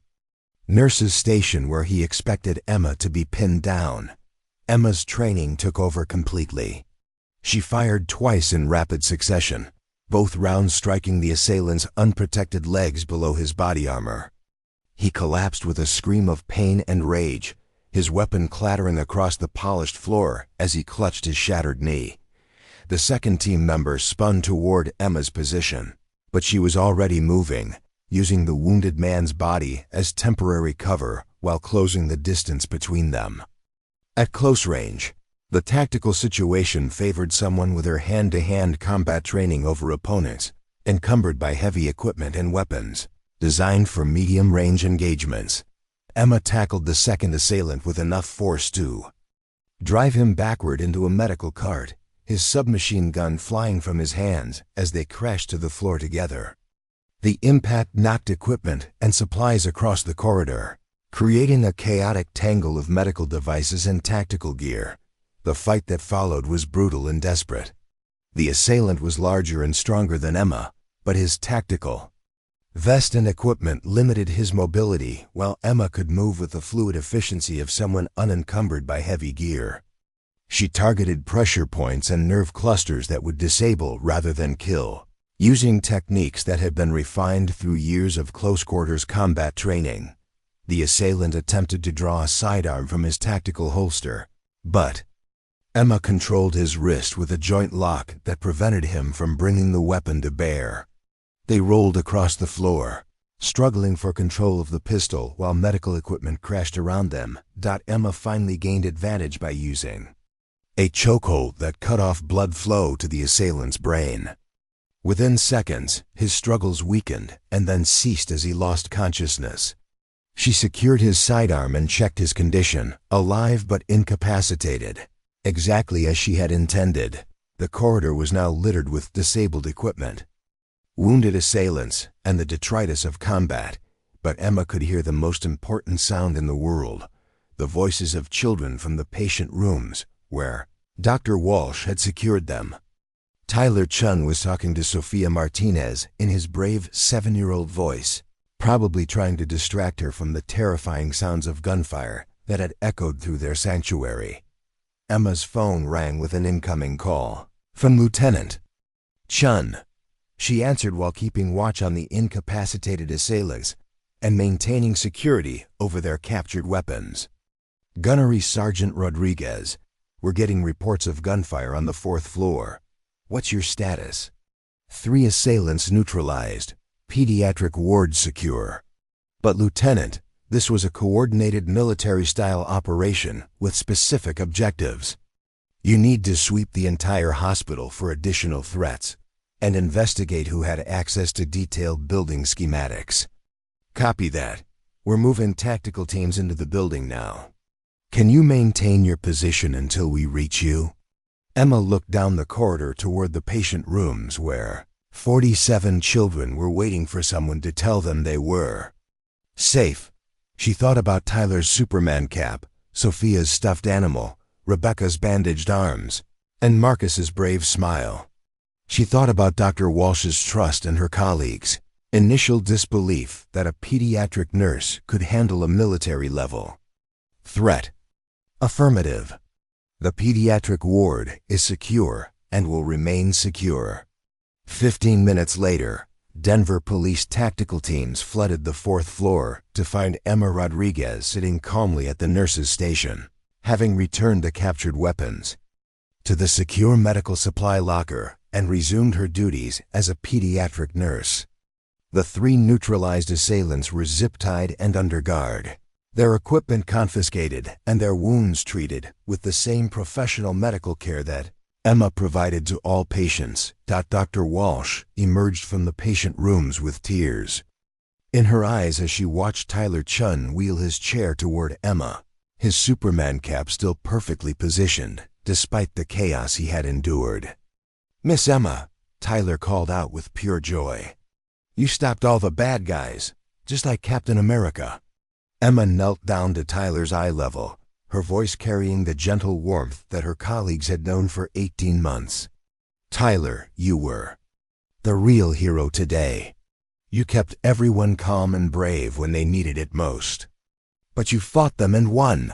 nurse's station where he expected Emma to be pinned down. Emma's training took over completely. She fired twice in rapid succession, both rounds striking the assailant's unprotected legs below his body armor. He collapsed with a scream of pain and rage, his weapon clattering across the polished floor as he clutched his shattered knee. The second team member spun toward Emma's position, but she was already moving, using the wounded man's body as temporary cover while closing the distance between them. At close range, the tactical situation favored someone with her hand-to-hand combat training over opponents, encumbered by heavy equipment and weapons designed for medium-range engagements. Emma tackled the second assailant with enough force to drive him backward into a medical cart, his submachine gun flying from his hands as they crashed to the floor together. The impact knocked equipment and supplies across the corridor, creating a chaotic tangle of medical devices and tactical gear. The fight that followed was brutal and desperate. The assailant was larger and stronger than Emma, but his tactical vest and equipment limited his mobility, while Emma could move with the fluid efficiency of someone unencumbered by heavy gear. She targeted pressure points and nerve clusters that would disable rather than kill, using techniques that had been refined through years of close-quarters combat training. The assailant attempted to draw a sidearm from his tactical holster, but Emma controlled his wrist with a joint lock that prevented him from bringing the weapon to bear. They rolled across the floor, struggling for control of the pistol while medical equipment crashed around them. Emma finally gained advantage by using a chokehold that cut off blood flow to the assailant's brain. Within seconds, his struggles weakened and then ceased as he lost consciousness. She secured his sidearm and checked his condition, alive but incapacitated. Exactly as she had intended, the corridor was now littered with disabled equipment, wounded assailants, and the detritus of combat. But Emma could hear the most important sound in the world, the voices of children from the patient rooms, where Dr. Walsh had secured them. Tyler Chen was talking to Sophia Martinez in his brave 7-year-old voice, probably trying to distract her from the terrifying sounds of gunfire that had echoed through their sanctuary. Emma's phone rang with an incoming call from Lieutenant Chen. She answered while keeping watch on the incapacitated assailants and maintaining security over their captured weapons. Gunnery Sergeant Rodriguez, "We're getting reports of gunfire on the 4th floor. What's your status?" 3 assailants neutralized. Pediatric ward secure. But Lieutenant, this was a coordinated military-style operation with specific objectives. You need to sweep the entire hospital for additional threats. and investigate who had access to detailed building schematics. Copy that. We're moving tactical teams into the building now. Can you maintain your position until we reach you? Emma looked down the corridor toward the patient rooms where 47 children were waiting for someone to tell them they were safe. She thought about Tyler's Superman cap, Sophia's stuffed animal, Rebecca's bandaged arms, and Marcus's brave smile. She thought about Dr. Walsh's trust in her colleagues' initial disbelief that a pediatric nurse could handle a military-level threat. Affirmative. The pediatric ward is secure and will remain secure. 15 minutes later, Denver police tactical teams flooded the 4th floor to find Emma Rodriguez sitting calmly at the nurse's station, having returned the captured weapons to the secure medical supply locker and resumed her duties as a pediatric nurse. The 3 neutralized assailants were zip-tied and under guard, their equipment confiscated and their wounds treated with the same professional medical care that Emma provided to all patients. Dr. Walsh emerged from the patient rooms with tears in her eyes as she watched Tyler Chen wheel his chair toward Emma, his Superman cap still perfectly positioned despite the chaos he had endured. "Miss Emma," Tyler called out with pure joy. "You stopped all the bad guys, just like Captain America." Emma knelt down to Tyler's eye level, her voice carrying the gentle warmth that her colleagues had known for 18 months. "Tyler, you were the real hero today. You kept everyone calm and brave when they needed it most. But you fought them and won."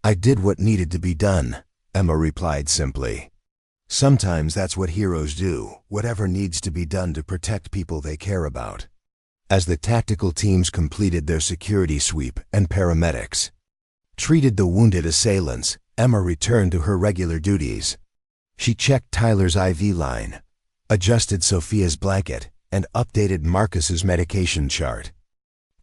"I did what needed to be done," Emma replied simply. "Sometimes that's what heroes do, whatever needs to be done to protect people they care about." As the tactical teams completed their security sweep and paramedics treated the wounded assailants, Emma returned to her regular duties. She checked Tyler's IV line, adjusted Sophia's blanket, and updated Marcus's medication chart.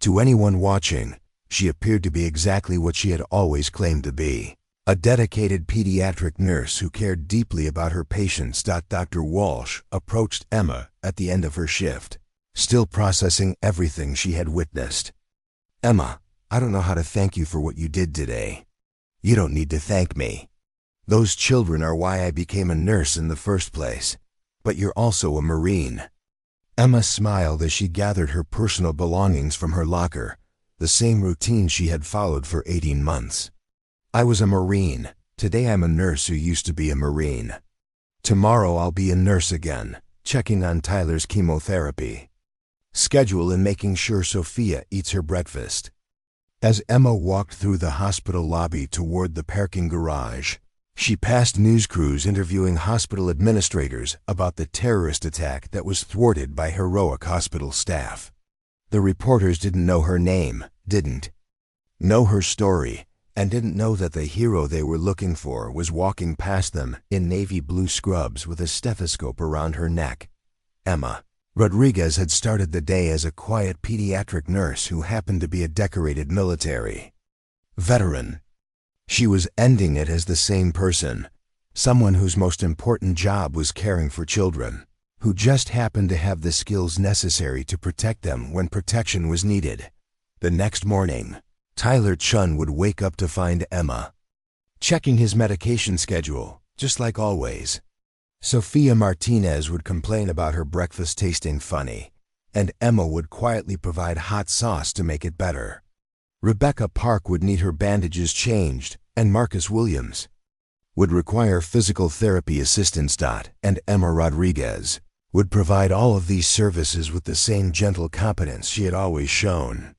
To anyone watching, she appeared to be exactly what she had always claimed to be, a dedicated pediatric nurse who cared deeply about her patients. Dr. Walsh approached Emma at the end of her shift, still processing everything she had witnessed. "Emma, I don't know how to thank you for what you did today." "You don't need to thank me. Those children are why I became a nurse in the first place. But you're also a Marine." Emma smiled as she gathered her personal belongings from her locker, the same routine she had followed for 18 months. "I was a Marine. Today I'm a nurse who used to be a Marine. Tomorrow I'll be a nurse again, checking on Tyler's chemotherapy schedule and making sure Sophia eats her breakfast." As Emma walked through the hospital lobby toward the parking garage, she passed news crews interviewing hospital administrators about the terrorist attack that was thwarted by heroic hospital staff. The reporters didn't know her name, didn't know her story, and didn't know that the hero they were looking for was walking past them in navy blue scrubs with a stethoscope around her neck. Emma Rodriguez had started the day as a quiet pediatric nurse who happened to be a decorated military veteran. She was ending it as the same person, someone whose most important job was caring for children, who just happened to have the skills necessary to protect them when protection was needed. The next morning, Tyler Chen would wake up to find Emma checking his medication schedule, just like always. Sophia Martinez would complain about her breakfast tasting funny, and Emma would quietly provide hot sauce to make it better. Rebecca Park would need her bandages changed, and Marcus Williams would require physical therapy assistance. And Emma Rodriguez would provide all of these services with the same gentle competence she had always shown,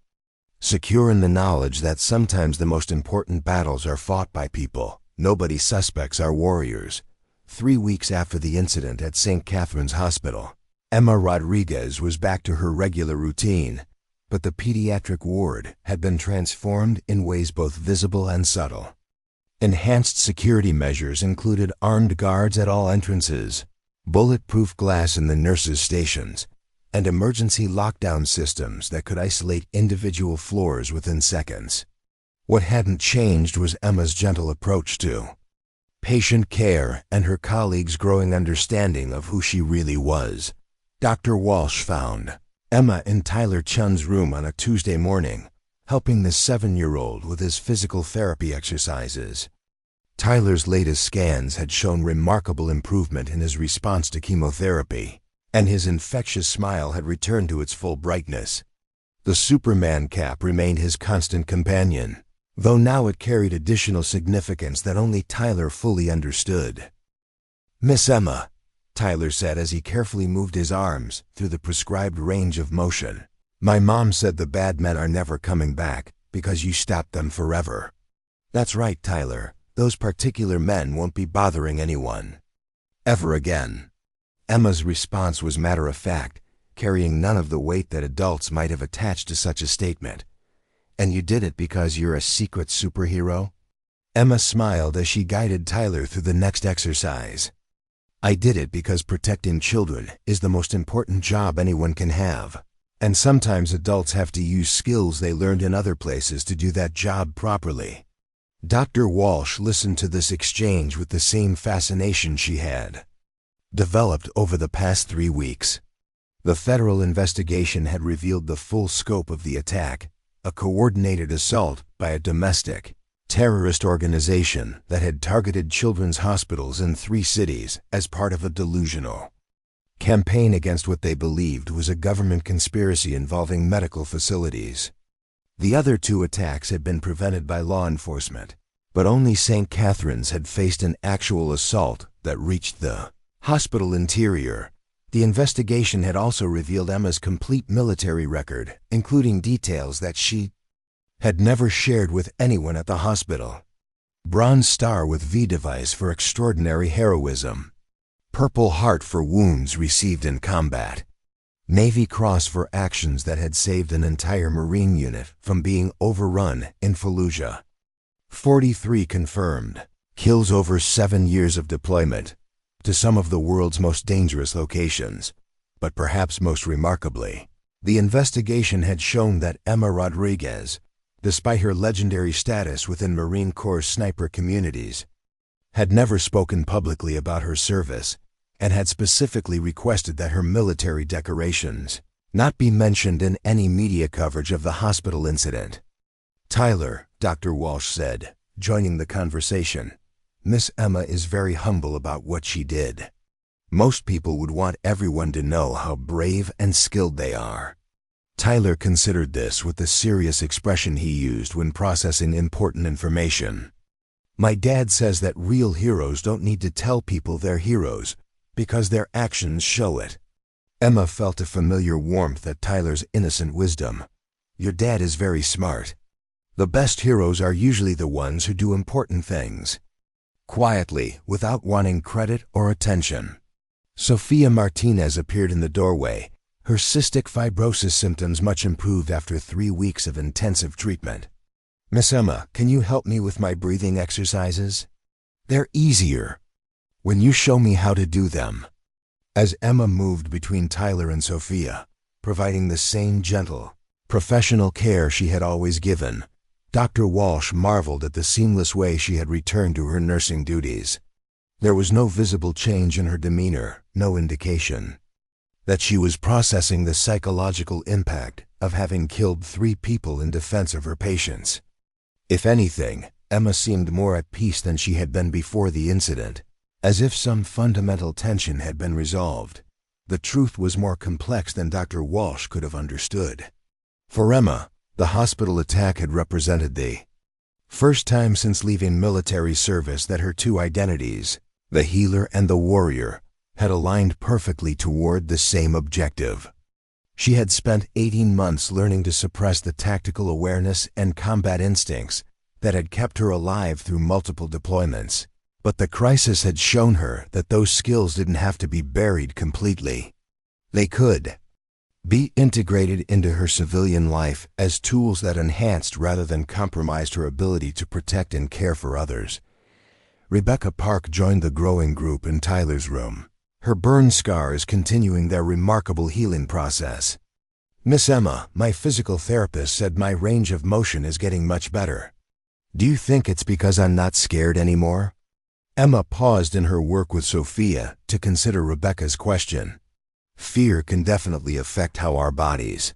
secure in the knowledge that sometimes the most important battles are fought by people nobody suspects are warriors. 3 weeks after the incident at St. Catherine's Hospital, Emma Rodriguez was back to her regular routine, but the pediatric ward had been transformed in ways both visible and subtle. Enhanced security measures included armed guards at all entrances, bulletproof glass in the nurses' stations, and emergency lockdown systems that could isolate individual floors within seconds. What hadn't changed was Emma's gentle approach to patient care, and her colleagues' growing understanding of who she really was. Dr. Walsh found Emma in Tyler Chen's room on a Tuesday morning, helping the 7-year-old with his physical therapy exercises. Tyler's latest scans had shown remarkable improvement in his response to chemotherapy, and his infectious smile had returned to its full brightness. The Superman cap remained his constant companion, though now it carried additional significance that only Tyler fully understood. "Miss Emma," Tyler said as he carefully moved his arms through the prescribed range of motion, "my mom said the bad men are never coming back because you stopped them forever." "That's right, Tyler. Those particular men won't be bothering anyone ever again." Emma's response was matter-of-fact, carrying none of the weight that adults might have attached to such a statement. "And you did it because you're a secret superhero?" Emma smiled as she guided Tyler through the next exercise. "I did it because protecting children is the most important job anyone can have, and sometimes adults have to use skills they learned in other places to do that job properly." Dr. Walsh listened to this exchange with the same fascination she had developed over the past 3 weeks. The federal investigation had revealed the full scope of the attack, a coordinated assault by a domestic terrorist organization that had targeted children's hospitals in 3 cities as part of a delusional campaign against what they believed was a government conspiracy involving medical facilities. The other 2 attacks had been prevented by law enforcement, but only St. Catherine's had faced an actual assault that reached the hospital interior. The investigation had also revealed Emma's complete military record, including details that she had never shared with anyone at the hospital. Bronze Star with V device for extraordinary heroism. Purple Heart for wounds received in combat. Navy Cross for actions that had saved an entire Marine unit from being overrun in Fallujah. 43 confirmed kills over 7 years of deployment to some of the world's most dangerous locations. But perhaps most remarkably, the investigation had shown that Emma Rodriguez, despite her legendary status within Marine Corps sniper communities, had never spoken publicly about her service and had specifically requested that her military decorations not be mentioned in any media coverage of the hospital incident. "Tyler," Dr. Walsh said, joining the conversation, "Miss Emma is very humble about what she did. Most people would want everyone to know how brave and skilled they are." Tyler considered this with the serious expression he used when processing important information. "My dad says that real heroes don't need to tell people they're heroes, because their actions show it." Emma felt a familiar warmth at Tyler's innocent wisdom. "Your dad is very smart. The best heroes are usually the ones who do important things quietly, without wanting credit or attention." Sofia Martinez appeared in the doorway, her cystic fibrosis symptoms much improved after 3 weeks of intensive treatment. "Miss Emma, can you help me with my breathing exercises? They're easier when you show me how to do them." As Emma moved between Tyler and Sofia, providing the same gentle, professional care she had always given, Dr. Walsh marveled at the seamless way she had returned to her nursing duties. There was no visible change in her demeanor, no indication that she was processing the psychological impact of having killed 3 people in defense of her patients. If anything, Emma seemed more at peace than she had been before the incident, as if some fundamental tension had been resolved. The truth was more complex than Dr. Walsh could have understood. For Emma, the hospital attack had represented the first time since leaving military service that her 2 identities, the healer and the warrior, had aligned perfectly toward the same objective. She had spent 18 months learning to suppress the tactical awareness and combat instincts that had kept her alive through multiple deployments. But the crisis had shown her that those skills didn't have to be buried completely. They could be integrated into her civilian life as tools that enhanced rather than compromised her ability to protect and care for others. Rebecca Park joined the growing group in Tyler's room, her burn scars continuing their remarkable healing process. "Miss Emma, my physical therapist said my range of motion is getting much better. Do you think it's because I'm not scared anymore?" Emma paused in her work with Sophia to consider Rebecca's question. Fear can definitely affect how our bodies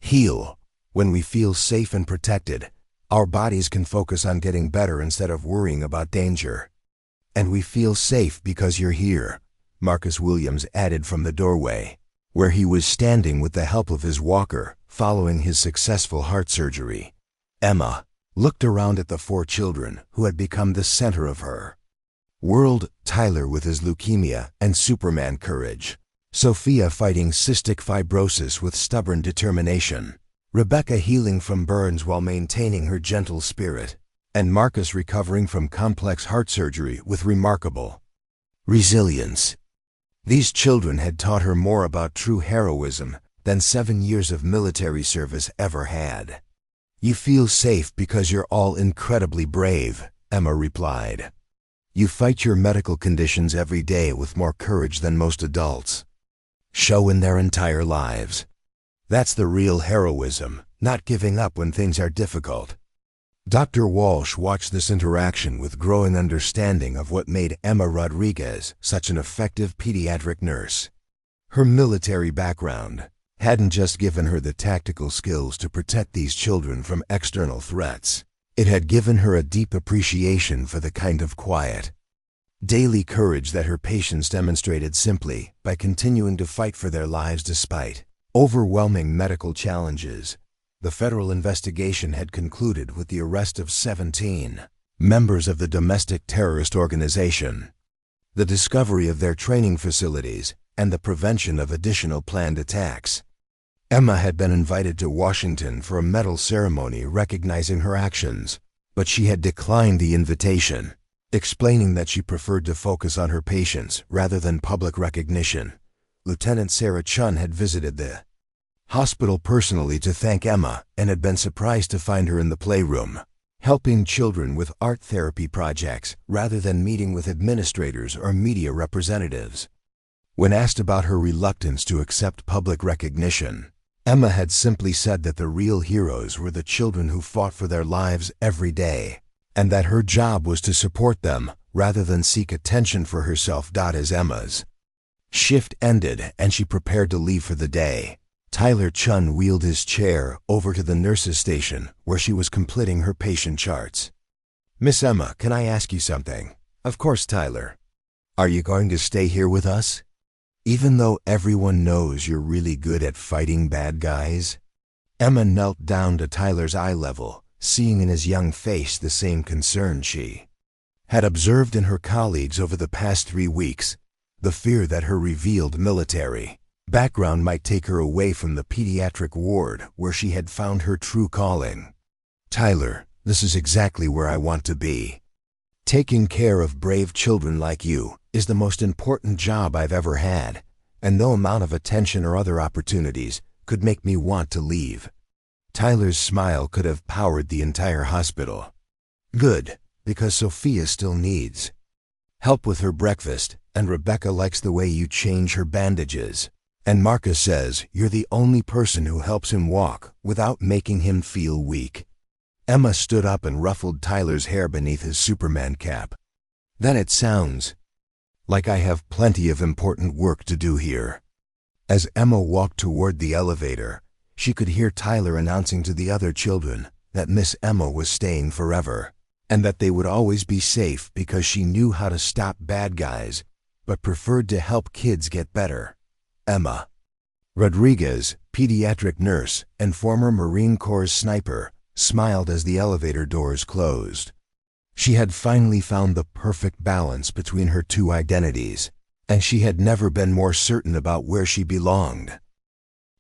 heal. When we feel safe and protected, our bodies can focus on getting better instead of worrying about danger. And we feel safe because you're here, Marcus Williams added from the doorway, where he was standing with the help of his walker following his successful heart surgery. Emma looked around at the 4 children who had become the center of her world: Tyler with his leukemia and Superman courage, Sophia fighting cystic fibrosis with stubborn determination, Rebecca healing from burns while maintaining her gentle spirit, and Marcus recovering from complex heart surgery with remarkable resilience. These children had taught her more about true heroism than 7 years of military service ever had. You feel safe because you're all incredibly brave, Emma replied. You fight your medical conditions every day with more courage than most adults show in their entire lives. That's the real heroism, not giving up when things are difficult. Dr. Walsh watched this interaction with growing understanding of what made Emma Rodriguez such an effective pediatric nurse. Her military background hadn't just given her the tactical skills to protect these children from external threats. It had given her a deep appreciation for the kind of quiet, daily courage that her patients demonstrated simply by continuing to fight for their lives despite overwhelming medical challenges. The federal investigation had concluded with the arrest of 17 members of the domestic terrorist organization, the discovery of their training facilities, and the prevention of additional planned attacks. Emma had been invited to Washington for a medal ceremony recognizing her actions, but she had declined the invitation, explaining that she preferred to focus on her patients rather than public recognition. Lieutenant Tyler Chen had visited the hospital personally to thank Emma and had been surprised to find her in the playroom, helping children with art therapy projects rather than meeting with administrators or media representatives. When asked about her reluctance to accept public recognition, Emma had simply said that the real heroes were the children who fought for their lives every day, and that her job was to support them rather than seek attention for herself. As Emma's shift ended and she prepared to leave for the day, Tyler Chen wheeled his chair over to the nurse's station where she was completing her patient charts. Miss Emma, can I ask you something? Of course, Tyler. Are you going to stay here with us? Even though everyone knows you're really good at fighting bad guys? Emma knelt down to Tyler's eye level, seeing in his young face the same concern she had observed in her colleagues over the past 3 weeks, the fear that her revealed military background might take her away from the pediatric ward where she had found her true calling. Tyler, this is exactly where I want to be. Taking care of brave children like you is the most important job I've ever had, and no amount of attention or other opportunities could make me want to leave. Tyler's smile could have powered the entire hospital. Good, because Sophia still needs help with her breakfast, and Rebecca likes the way you change her bandages. And Marcus says you're the only person who helps him walk without making him feel weak. Emma stood up and ruffled Tyler's hair beneath his Superman cap. Then it sounds like I have plenty of important work to do here. As Emma walked toward the elevator, she could hear Tyler announcing to the other children that Miss Emma was staying forever, and that they would always be safe because she knew how to stop bad guys, but preferred to help kids get better. Emma Rodriguez, pediatric nurse and former Marine Corps sniper, smiled as the elevator doors closed. She had finally found the perfect balance between her 2 identities, and she had never been more certain about where she belonged.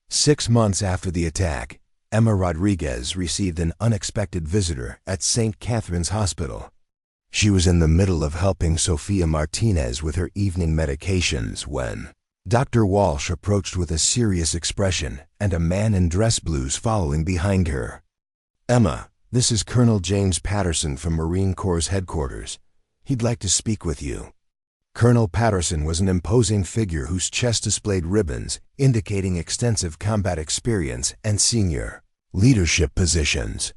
6 months after the attack, Emma Rodriguez received an unexpected visitor at St. Catherine's Hospital. She was in the middle of helping Sofia Martinez with her evening medications when Dr. Walsh approached with a serious expression and a man in dress blues following behind her. Emma, this is Colonel James Patterson from Marine Corps headquarters. He'd like to speak with you. Colonel Patterson was an imposing figure whose chest displayed ribbons indicating extensive combat experience and senior leadership positions.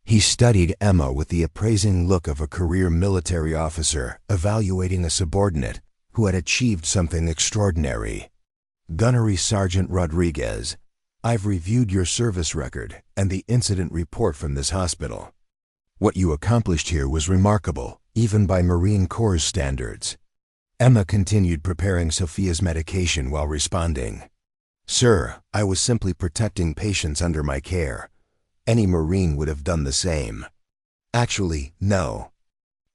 He studied Emma with the appraising look of a career military officer evaluating a subordinate who had achieved something extraordinary. "Gunnery Sergeant Rodriguez, I've reviewed your service record and the incident report from this hospital. What you accomplished here was remarkable, even by Marine Corps standards." Emma continued preparing Sophia's medication while responding. "Sir, I was simply protecting patients under my care. Any Marine would have done the same." "Actually, no.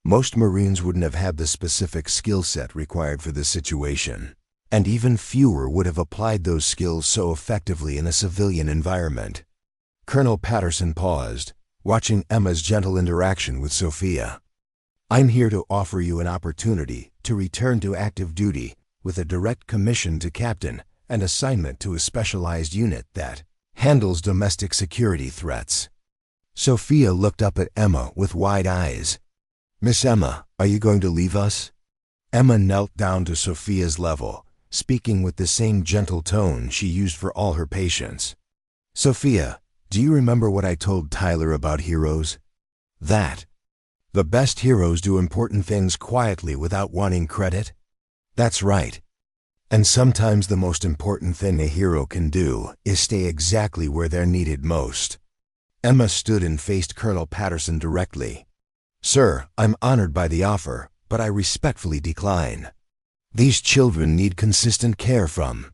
Most Marines wouldn't have had the specific skill set required for this situation, and even fewer would have applied those skills so effectively in a civilian environment." Colonel Patterson paused, watching Emma's gentle interaction with Sophia. "I'm here to offer you an opportunity to return to active duty with a direct commission to captain and assignment to a specialized unit that handles domestic security threats." Sophia looked up at Emma with wide eyes. "Miss Emma, are you going to leave us?" Emma knelt down to Sophia's level, speaking with the same gentle tone she used for all her patients. "Sophia, do you remember what I told Tyler about heroes? That the best heroes do important things quietly without wanting credit? That's right. And sometimes the most important thing a hero can do is stay exactly where they're needed most." Emma stood and faced Colonel Patterson directly. "Sir, I'm honored by the offer, but I respectfully decline. These children need consistent care from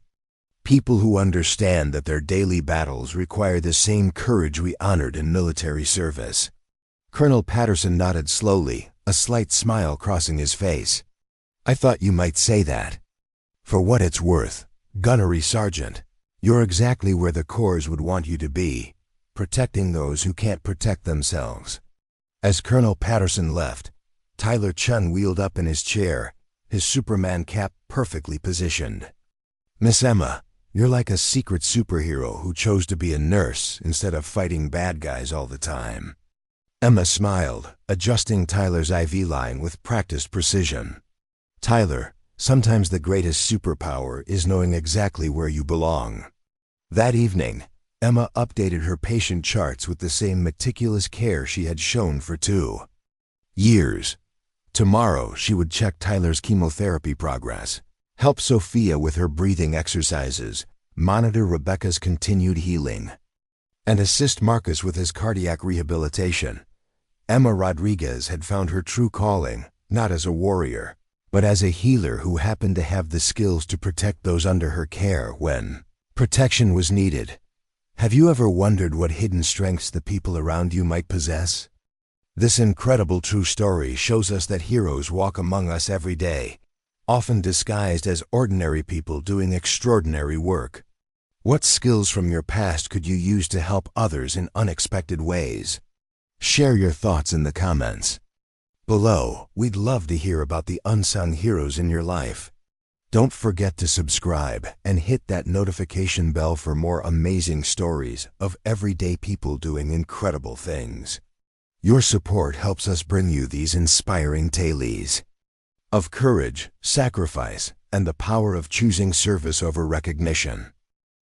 people who understand that their daily battles require the same courage we honored in military service." Colonel Patterson nodded slowly, a slight smile crossing his face. "I thought you might say that. For what it's worth, Gunnery Sergeant, you're exactly where the Corps would want you to be, protecting those who can't protect themselves." As Colonel Patterson left, Tyler Chen wheeled up in his chair, his Superman cap perfectly positioned. "Miss Emma, you're like a secret superhero who chose to be a nurse instead of fighting bad guys all the time." Emma smiled, adjusting Tyler's IV line with practiced precision. "Tyler, sometimes the greatest superpower is knowing exactly where you belong." That evening, Emma updated her patient charts with the same meticulous care she had shown for 2 years. Tomorrow, she would check Tyler's chemotherapy progress, help Sophia with her breathing exercises, monitor Rebecca's continued healing, and assist Marcus with his cardiac rehabilitation. Emma Rodriguez had found her true calling, not as a warrior, but as a healer who happened to have the skills to protect those under her care when protection was needed. Have you ever wondered what hidden strengths the people around you might possess? This incredible true story shows us that heroes walk among us every day, often disguised as ordinary people doing extraordinary work. What skills from your past could you use to help others in unexpected ways? Share your thoughts in the comments below. We'd love to hear about the unsung heroes in your life. Don't forget to subscribe and hit that notification bell for more amazing stories of everyday people doing incredible things. Your support helps us bring you these inspiring tales of courage, sacrifice, and the power of choosing service over recognition.